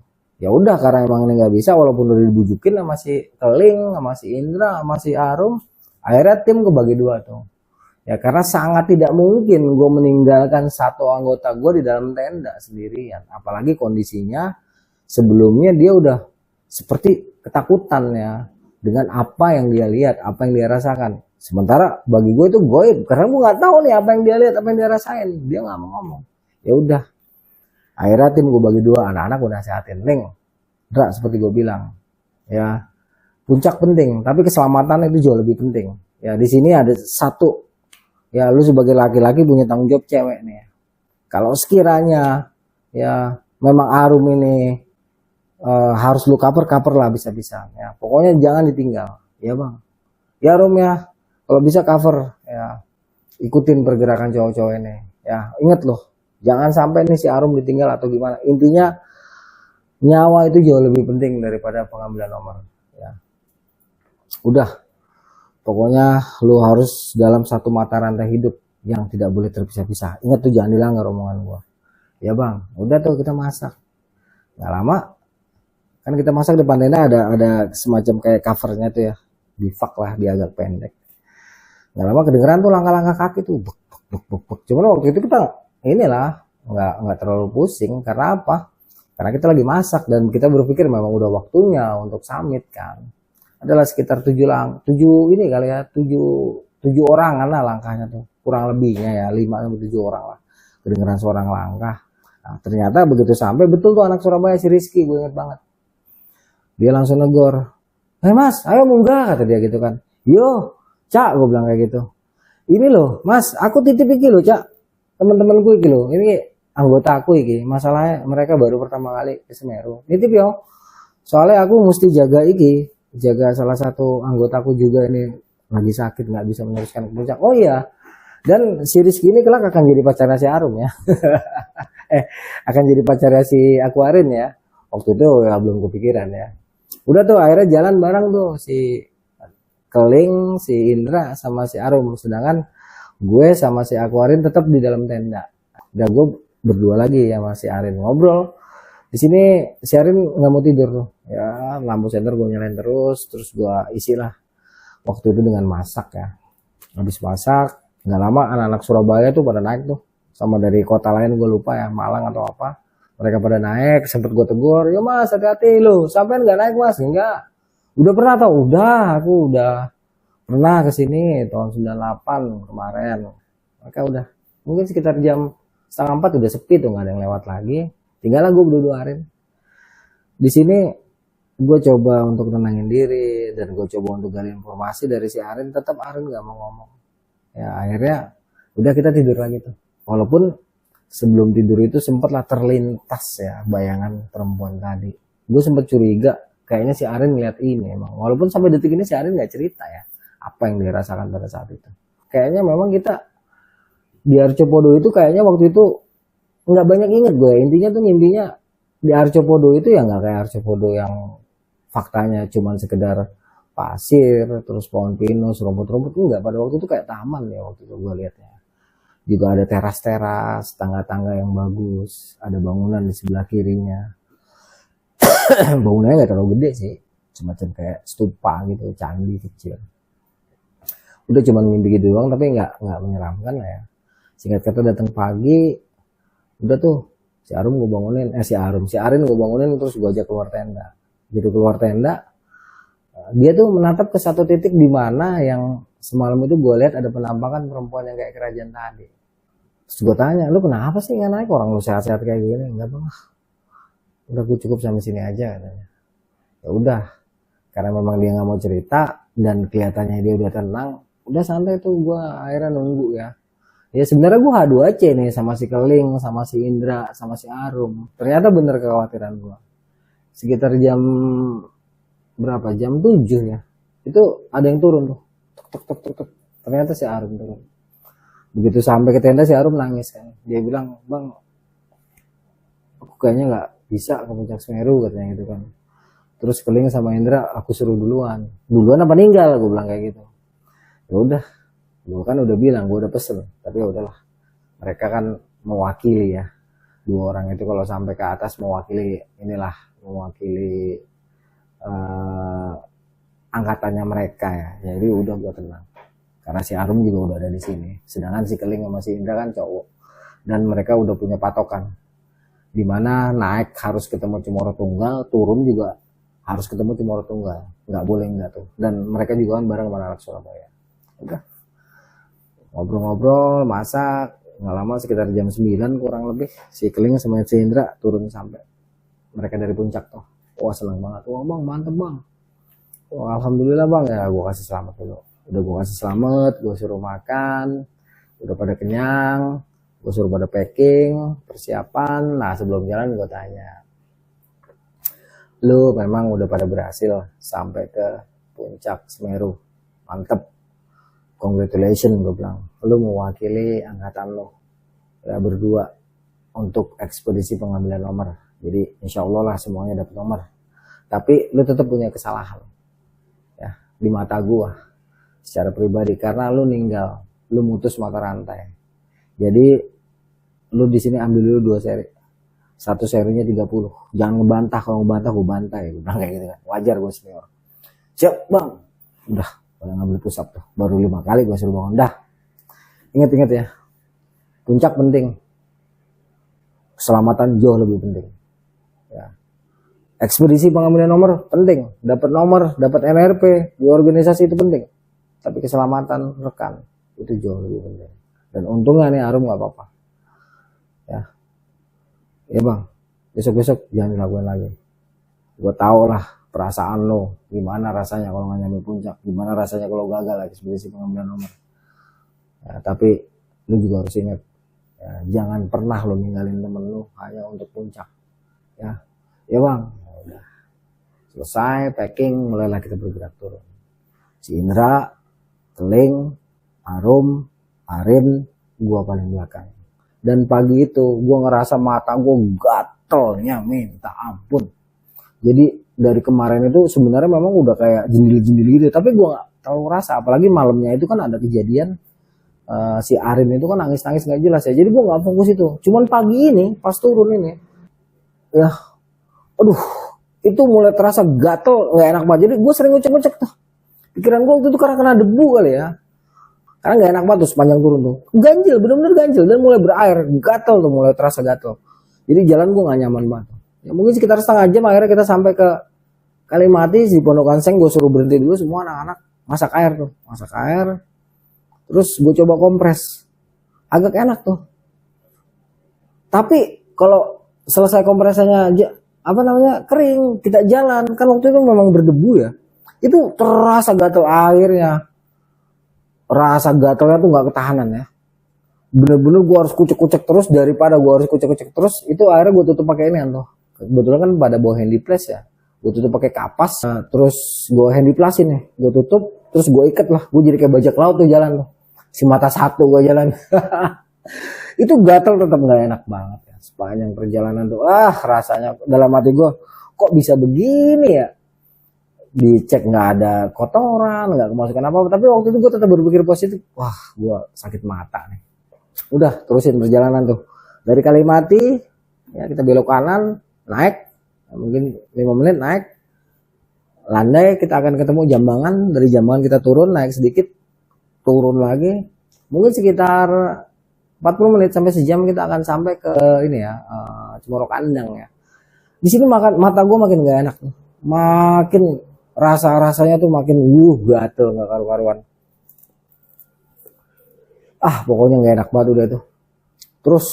Ya udah, karena emang ini nggak bisa, walaupun udah dibujukin sama si Keling, sama si Indra, sama si Arum, akhirnya tim kebagi 2 tuh. Ya karena sangat tidak mungkin gue meninggalkan satu anggota gue di dalam tenda sendirian. Apalagi kondisinya sebelumnya dia udah seperti ketakutan ya, dengan apa yang dia lihat, apa yang dia rasakan. Sementara bagi gue itu goib, karena gue nggak tahu nih apa yang dia lihat, apa yang dia rasain. Dia nggak mau ngomong. Ya udah, akhirnya tim gue bagi 2, anak-anak gue nasihatin, Ling, Dra, seperti gue bilang, ya puncak penting, tapi keselamatan itu jauh lebih penting. Ya di sini ada satu. Ya lu sebagai laki-laki punya tanggung jawab cewek nih. Kalau sekiranya ya memang Arum ini harus lu cover lah bisa-bisa. Ya pokoknya jangan ditinggal. Ya bang. Ya Arum ya, kalau bisa cover ya, ikutin pergerakan cowok-cowok ini. Ya inget loh, jangan sampai nih si Arum ditinggal atau gimana. Intinya nyawa itu jauh lebih penting daripada pengambilan nomor. Ya udah. Pokoknya lu harus dalam satu mata rantai hidup yang tidak boleh terpisah-pisah. Ingat tuh, jangan dilanggar omongan gua. Ya bang, udah tuh kita masak. Gak lama, kan kita masak depan tenda ada semacam kayak covernya tuh ya. Bivak lah, dia agak pendek. Gak lama kedengeran tuh langkah-langkah kaki tuh. Buk, buk, buk, buk, buk. Cuman waktu itu kita inilah nggak terlalu pusing. Karena apa? Karena kita lagi masak dan kita berpikir memang udah waktunya untuk summit kan. Adalah sekitar 7 ini kali ya, 7 orangan lah langkahnya tuh, kurang lebihnya ya 5-7 orang lah, kedengeran seorang langkah. Nah, ternyata begitu sampai, betul tuh anak Surabaya si Rizky, gue inget banget, dia langsung negor, mas ayo munggah, kata dia gitu kan. Yo Cak, gue bilang kayak gitu, ini loh mas, aku titip iki loh Cak, teman-temanku iki loh, ini anggota aku iki, masalahnya mereka baru pertama kali ke Semeru, nitip yo, soalnya aku mesti jaga salah satu anggotaku juga ini lagi sakit, nggak bisa meneruskan ke puncak. Oh iya, dan si Rizky ini kelak akan jadi pacarnya si Arum ya. Akan jadi pacarnya si Aquarin ya. Waktu itu ya belum kepikiran ya. Udah tuh akhirnya jalan bareng tuh si Keling, si Indra sama si Arum, sedangkan gue sama si Aquarin tetap di dalam tenda. Dan gue berdua lagi sama si Arin ngobrol. Di sini si Arin nggak mau tidur tuh. Ya lampu senter gue nyalain terus gue isilah waktu itu dengan masak ya. Habis masak nggak lama anak-anak Surabaya tuh pada naik tuh, sama dari kota lain gue lupa ya, Malang atau apa, mereka pada naik. Sempet gue tegur, ya mas hati-hati lo, sampai nggak naik mas? Enggak, udah pernah tau? Aku udah pernah kesini tahun 98 kemarin. Mereka udah mungkin sekitar jam 3:30 udah sepi tuh, nggak ada yang lewat lagi, tinggal gue berdua Arin di sini. Gue coba untuk tenangin diri dan gue coba untuk gali informasi dari si Arin, tetap Arin nggak mau ngomong. Ya akhirnya udah kita tidur lagi tuh. Walaupun sebelum tidur itu sempatlah terlintas ya bayangan perempuan tadi. Gue sempat curiga kayaknya si Arin ngeliat ini emang. Walaupun sampai detik ini si Arin nggak cerita ya apa yang dirasakan pada saat itu. Kayaknya memang kita di Arcopodo itu kayaknya waktu itu nggak banyak inget gue. Intinya tuh ngimpinya di Arcopodo itu ya nggak kayak Arcopodo yang faktanya cuman sekedar pasir, terus pohon pinus, rumput-rumput, enggak. Pada waktu itu kayak taman ya waktu itu gue lihatnya. Juga ada teras-teras, tangga-tangga yang bagus, ada bangunan di sebelah kirinya. Bangunannya nggak terlalu gede sih, semacam kayak stupa gitu, candi kecil. Udah cuman mimpi gitu doang, tapi nggak menyeramkan lah ya. Singkat kata datang pagi, udah tuh si Arum gue bangunin, si Arin gue bangunin, terus gue ajak keluar tenda. Gitu keluar tenda, dia tuh menatap ke satu titik di mana yang semalam itu gue lihat ada penampakan perempuan yang kayak kerajaan tadi. Terus gue tanya, lu kenapa sih nggak naik, orang lu sehat-sehat kayak gini? Enggak bang, udah gue cukup sampai sini aja katanya. Ya udah, karena memang dia nggak mau cerita dan kelihatannya dia udah tenang, udah santai tuh gue akhirnya nunggu ya. Ya sebenarnya gue H2C nih sama si Keling, sama si Indra, sama si Arum. Ternyata bener kekhawatiran gue. Sekitar jam berapa? Jam 7 ya. Itu ada yang turun tuh. Tuk, tuk, tuk, tuk, tuk. Ternyata si Arum turun. Begitu sampai ke tenda si Arum nangis kan. Dia bilang, bang, aku kayaknya nggak bisa ke puncak Semeru katanya gitu kan. Terus Keling sama Indra aku suruh duluan. Duluan apa ninggal? Gue bilang kayak gitu. Ya udah, gue kan udah bilang, gue udah pesen, tapi ya udahlah, mereka kan mewakili ya, dua orang itu kalau sampai ke atas mewakili angkatannya mereka ya, jadi udah gue tenang, karena si Arum juga udah ada di sini, sedangkan si Keling sama si Indra kan cowok, dan mereka udah punya patokan, dimana naik harus ketemu Cemoro Tunggal, turun juga harus ketemu Cemoro Tunggal, nggak boleh enggak tuh, dan mereka juga kan bareng sama anak Surabaya. Udah ngobrol-ngobrol, masak, nggak lama sekitar jam 9 kurang lebih si Keling sama si Indra turun sampai mereka dari puncak tuh. Wah seneng banget, wah bang mantep bang, wah alhamdulillah bang, ya gue kasih selamat dulu, udah gue kasih selamat, gue suruh makan, udah pada kenyang, gue suruh pada packing, persiapan. Nah sebelum jalan gue tanya, lu memang udah pada berhasil sampai ke puncak Semeru, mantep, congratulations, gue bilang, lu mewakili angkatan lo ya berdua untuk ekspedisi pengambilan nomor, jadi insya Allah lah semuanya dapat nomor, tapi lu tetap punya kesalahan ya di mata gua secara pribadi, karena lu ninggal, lu mutus mata rantai. Jadi lu di sini ambil dulu 2 seri, satu serinya 30, jangan ngebantah, kalau ngebantah gue bantai, gue bilang kayak gitu kan, wajar gue senior. Siap bang, udah ngambil push up tuh, baru 5 kali gue suruh bangun. Dah, inget-inget ya, puncak penting, keselamatan jauh lebih penting ya. Ekspedisi pengambilan nomor penting, dapat nomor, dapat NRP di organisasi itu penting, tapi keselamatan rekan itu jauh lebih penting. Dan untungnya nih Arum nggak apa-apa ya bang, besok-besok jangan dilakukan lagi. Gue tau lah perasaan lo, gimana rasanya kalau nggak nyampe puncak, gimana rasanya kalau gagal ekspedisi pengambilan nomor ya, tapi lu juga harus ingat ya, jangan pernah lo ninggalin temen lu hanya untuk puncak ya bang. Ya udah selesai packing, mulailah kita bergerak turun. Si Indra, Keling, Arum, Arin, gua paling belakang. Dan pagi itu gua ngerasa mata gua gatelnya minta ampun. Jadi dari kemarin itu sebenarnya memang udah kayak jendil-jendil gitu, tapi gue nggak tahu rasa. Apalagi malamnya itu kan ada kejadian si Arin itu kan nangis-nangis nggak jelas ya. Jadi gue nggak fokus itu. Cuman pagi ini pas turun ini, ya, aduh, itu mulai terasa gatel, nggak enak banget. Jadi gue sering ngecek-ngecek tuh. Pikiran gue waktu itu karena kena debu kali ya. Karena nggak enak banget tuh sepanjang turun tuh. Ganjil, bener-bener ganjil dan mulai berair, gatel tuh, mulai terasa gatel. Jadi jalan gue nggak nyaman banget. Ya mungkin sekitar setengah jam akhirnya kita sampai ke Kalimati. Di Pondokan Seng gue suruh berhenti dulu semua anak-anak masak air tuh, masak air. Terus gue coba kompres, agak enak tuh. Tapi kalau selesai kompresnya kering, kita jalan kan waktu itu memang berdebu ya. Itu terasa gatel airnya, rasa gatelnya tuh nggak ketahanan ya. Bener-bener gue harus kucek-kucek terus, daripada gue harus kucek-kucek terus. Itu akhirnya gue tutup pakai ini tuh. Kebetulan kan pada bawa handy flash ya, gue tutup pakai kapas. Terus gue handy flashin nih, gue tutup, terus gue ikat lah, gue jadi kayak bajak laut tuh jalan tuh, si mata satu gue jalan. Itu gatel tetap nggak enak banget ya sepanjang perjalanan tuh. Rasanya dalam hati gue, kok bisa begini ya. Dicek nggak ada kotoran, nggak kemasukan apa-apa, tapi waktu itu gue tetap berpikir positif. Wah, gue sakit mata nih. Udah terusin perjalanan tuh dari Kalimati ya, kita belok kanan, naik mungkin 5 menit naik, landai kita akan ketemu Jambangan, dari Jambangan kita turun naik sedikit, turun lagi, mungkin sekitar 40 menit sampai sejam kita akan sampai ke ini ya, Cemoro Kandang ya. Di sini makan mata gue makin gak enak, makin rasanya tuh makin gatel nggak karu-karuan. Pokoknya nggak enak banget udah tuh. Terus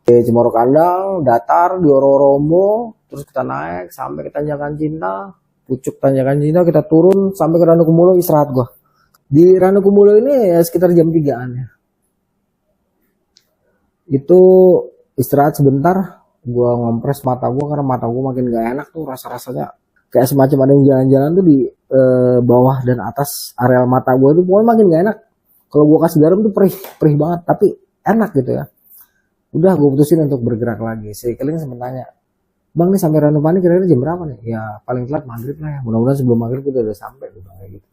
di Cemoro Kandang datar di Ororombo, terus kita naik sampai ke Tanjakan Cinta, pucuk Tanjakan Cinta, kita turun sampai ke Ranukumulo, istirahat gua. Di Ranukumulo ini ya sekitar jam 3-an ya. Itu istirahat sebentar, gua ngompres mata gua karena mata gua makin gak enak tuh, rasa-rasanya kayak semacam ada yang jalan-jalan tuh di bawah dan atas areal mata gua tuh, pokoknya makin gak enak. Kalau gua kasih garam tuh perih banget, tapi enak gitu ya. Udah gue putusin untuk bergerak lagi. Si Keling sempat tanya, Bang nih sampai Ranupani kira-kira jam berapa nih? Ya paling telat maghrib lah ya. Mudah-mudahan sebelum maghrib kita udah sampai gitu kayak gitu.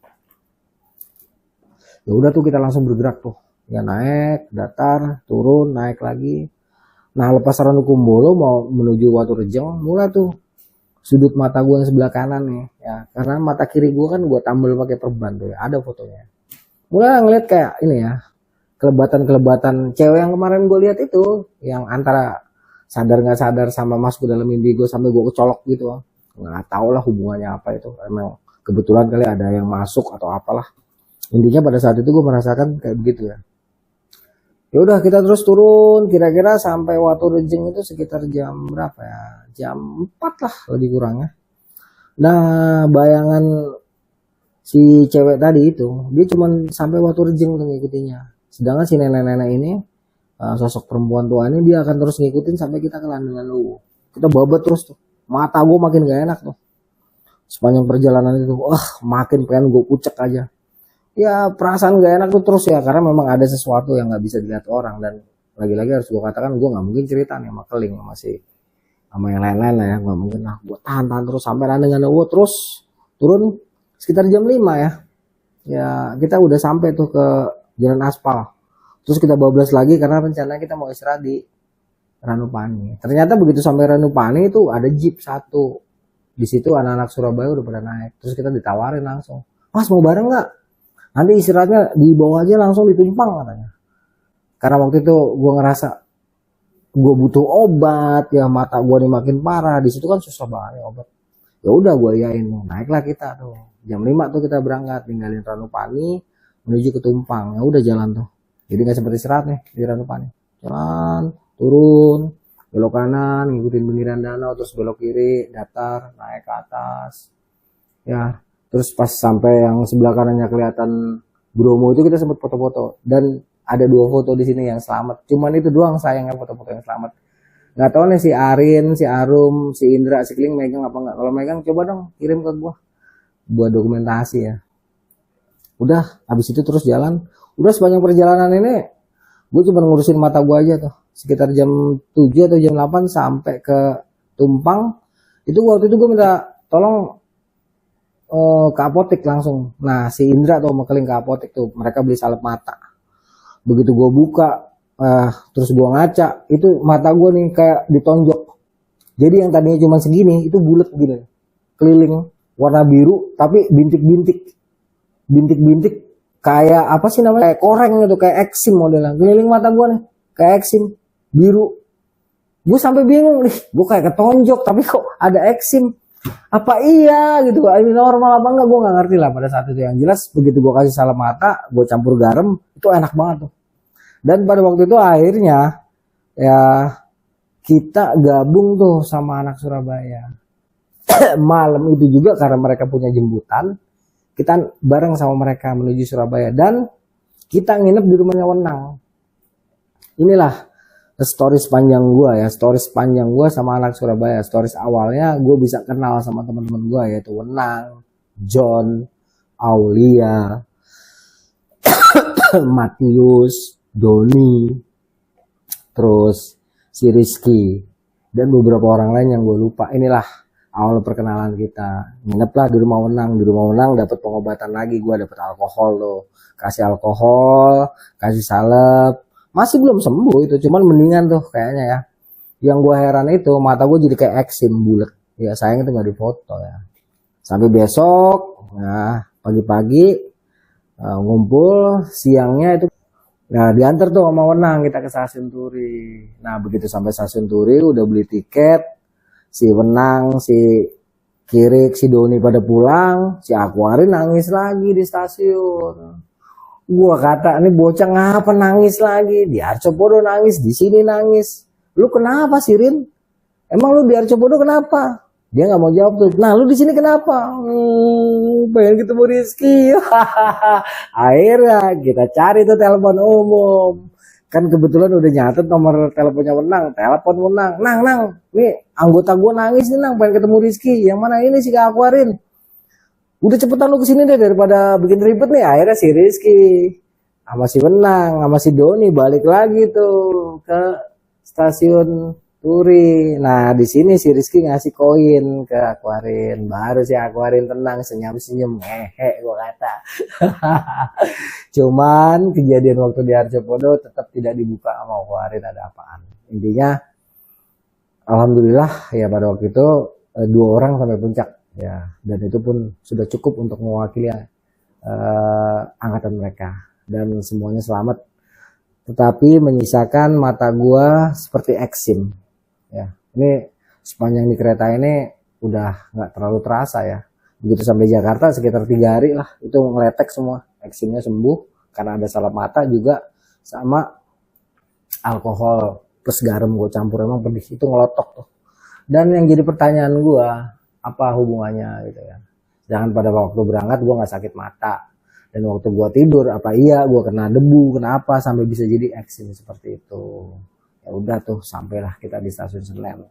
Ya udah tuh kita langsung bergerak tuh. Ya naik, datar, turun, naik lagi. Nah lepas Ranukumulo mau menuju Waturejeng, mulai tuh sudut mata gue yang sebelah kanan nih. Ya karena mata kiri gue kan gue tambal pakai perban tuh ya. Ada fotonya. Mulai ngeliat kayak ini ya, kelebatan cewek yang kemarin gue lihat itu, yang antara sadar nggak sadar sama masuk ke dalam mimpi gue sampai gue kecolok gitu. Nggak tahu lah hubungannya apa itu, emang kebetulan kali ada yang masuk atau apalah. Intinya pada saat itu gue merasakan kayak begitu ya. Ya udah kita terus turun, kira-kira sampai Waturejeng itu sekitar jam berapa ya, jam 4 lah lebih kurangnya. Nah bayangan si cewek tadi itu, dia cuma sampai Waturejeng tuh ngikutinya. Sedangkan si nenek-nenek ini, sosok perempuan tua ini, dia akan terus ngikutin sampai kita ke Landungan Luwu. Kita babet terus tuh. Mata gue makin gak enak tuh. Sepanjang perjalanan itu, makin pengen gue kucek aja. Ya perasaan gak enak tuh terus ya, karena memang ada sesuatu yang gak bisa dilihat orang. Dan lagi-lagi harus gue katakan, gue gak mungkin cerita nih sama Keling, sama yang lain-lain lah ya. Gak mungkin lah, gue tahan terus sampai Landungan Luwu. Terus turun sekitar jam 5 ya. Ya kita udah sampai tuh ke jalan aspal. Terus kita bablas lagi karena rencananya kita mau istirahat di Ranupani. Ternyata begitu sampai Ranupani itu ada jeep satu. Di situ anak-anak Surabaya udah pada naik. Terus kita ditawarin langsung, Mas mau bareng nggak? Nanti istirahatnya di bawah aja langsung di Tumpang katanya. Karena waktu itu gue ngerasa gue butuh obat ya, mata gue nih makin parah. Di situ kan susah banget obat. Ya udah gue yain, naiklah kita tuh. Jam 5 tuh kita berangkat, tinggalin Ranupani menuju ke Tumpang. Ya udah jalan tuh. Jadi nggak seperti istirahat nih di Ranupani. Jalan, turun, belok kanan, ngikutin bendungan danau, terus belok kiri, datar, naik ke atas. Ya, terus pas sampai yang sebelah kanannya kelihatan Bromo itu kita sempat foto-foto. Dan ada 2 foto di sini yang selamat. Cuman itu doang sayangnya foto-foto yang selamat. Nggak tahu nih si Arin, si Arum, si Indra, si Keling megang apa nggak. Kalau megang coba dong kirim ke gua buat dokumentasi ya. Udah habis itu terus jalan. Udah sepanjang perjalanan ini gue cuma ngurusin mata gue aja tuh. Sekitar jam 7 atau jam 8 sampai ke Tumpang. Itu waktu itu gue minta tolong ke apotek langsung. Nah si Indra tuh mau Keling ke apotek tuh, mereka beli salep mata. Begitu gue buka terus gue ngaca, itu mata gue nih kayak ditonjok. Jadi yang tadinya cuma segini itu bulat gini, keliling warna biru tapi bintik-bintik kayak apa sih namanya, kayak koreng gitu, kayak eksim modelnya. Keliling mata gue nih kayak eksim biru. Gue sampai bingung nih, gue kayak ketonjok tapi kok ada eksim. Apa iya gitu, ini normal apa enggak, gue nggak ngerti lah pada saat itu. Yang jelas begitu gue kasih salep mata, gue campur garam, itu enak banget tuh. Dan pada waktu itu akhirnya ya kita gabung tuh sama anak Surabaya. Malam itu juga karena mereka punya jemputan, kita bareng sama mereka menuju Surabaya dan kita nginep di rumahnya Wenang. Inilah stories panjang gue ya, stories panjang gue sama anak Surabaya. Stories awalnya gue bisa kenal sama teman-teman gue, yaitu Wenang, John, Aulia, Matius, Doni, terus si Rizky, dan beberapa orang lain yang gue lupa. Inilah awal perkenalan kita. Nginep lah di rumah Wenang. Di rumah Wenang dapat pengobatan lagi. Gue dapat alkohol tuh. Kasih alkohol, kasih salep. Masih belum sembuh itu, cuman mendingan tuh kayaknya ya. Yang gue heran itu mata gue jadi kayak eksim bulat. Ya sayang itu nggak difoto ya. sampai besok. Nah, pagi-pagi ngumpul, siangnya itu nah diantar tuh sama Wenang kita ke Stasiun Turi. Nah begitu sampai Stasiun Turi udah beli tiket, si Wenang, si Kirik, si Doni pada pulang, si Aquarin nangis lagi di stasiun. Gua kata ini bocah ngapa nangis lagi? Di Arcopodo nangis, di sini nangis. Lu kenapa sih Rin? Emang lu di Arcopodo kenapa? Dia nggak mau jawab tuh. Nah lu di sini kenapa? Pengen ketemu Rizky. Akhirnya kita cari tuh telepon umum. Kan kebetulan udah nyatet nomor teleponnya Wenang. Telepon Wenang. Nang, nih anggota gue nangis nih Nang, pengen ketemu Rizky. Yang mana ini sih Kak Aquarin? Udah cepetan lu kesini deh daripada bikin ribet nih. Akhirnya si Rizky sama si Wenang sama si Doni balik lagi tuh ke Stasiun Turi. Nah di sini si Rizky ngasih koin ke Aquarin, baru si Aquarin tenang senyum-senyum, gua kata. Cuman kejadian waktu di Arcopodo tetap tidak dibuka sama Aquarin ada apaan. Intinya, alhamdulillah ya pada waktu itu 2 orang sampai puncak ya, dan itu pun sudah cukup untuk mewakili angkatan mereka dan semuanya selamat. Tetapi menyisakan mata gua seperti eksim. Ya, ini sepanjang di kereta ini udah nggak terlalu terasa ya. Begitu sampai Jakarta sekitar 3 hari lah itu ngeletek semua, eksimnya sembuh karena ada salep mata juga sama alkohol plus garam gue campur, emang pedih itu ngelotok tuh. Dan yang jadi pertanyaan gue apa hubungannya gitu ya. Jangan pada waktu berangkat gue nggak sakit mata dan waktu gue tidur apa iya gue kena debu kenapa sampai bisa jadi eksim seperti itu. Ya udah tuh sampailah kita di Stasiun Senen.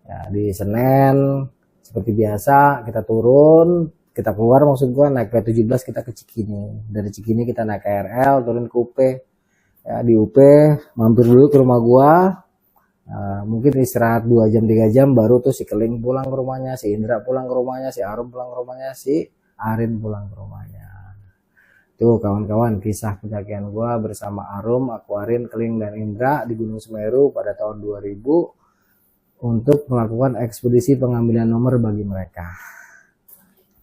Ya, di Senen seperti biasa kita turun, kita keluar maksud gua naik P17 kita ke Cikini. Dari Cikini kita naik KRL turun ke UP. Ya, di UP mampir dulu ke rumah gua. Mungkin istirahat 2 jam 3 jam baru tuh si Keling pulang ke rumahnya, si Indra pulang ke rumahnya, si Arum pulang ke rumahnya, si Arin pulang ke rumahnya. Tuh kawan-kawan kisah pendakian gua bersama Arum, Aquarin, Keling dan Indra di Gunung Semeru pada tahun 2000 untuk melakukan ekspedisi pengambilan nomor bagi mereka.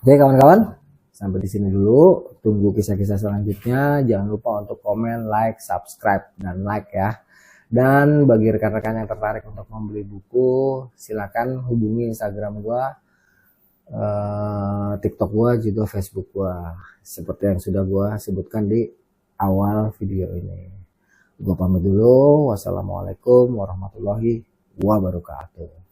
Oke kawan-kawan, sampai di sini dulu. Tunggu kisah-kisah selanjutnya. Jangan lupa untuk komen, like, subscribe dan like ya. Dan bagi rekan-rekan yang tertarik untuk membeli buku, silakan hubungi Instagram gua, TikTok gua juga Facebook gua seperti yang sudah gua sebutkan di awal video ini. Gua pamit dulu. Wassalamualaikum warahmatullahi wabarakatuh.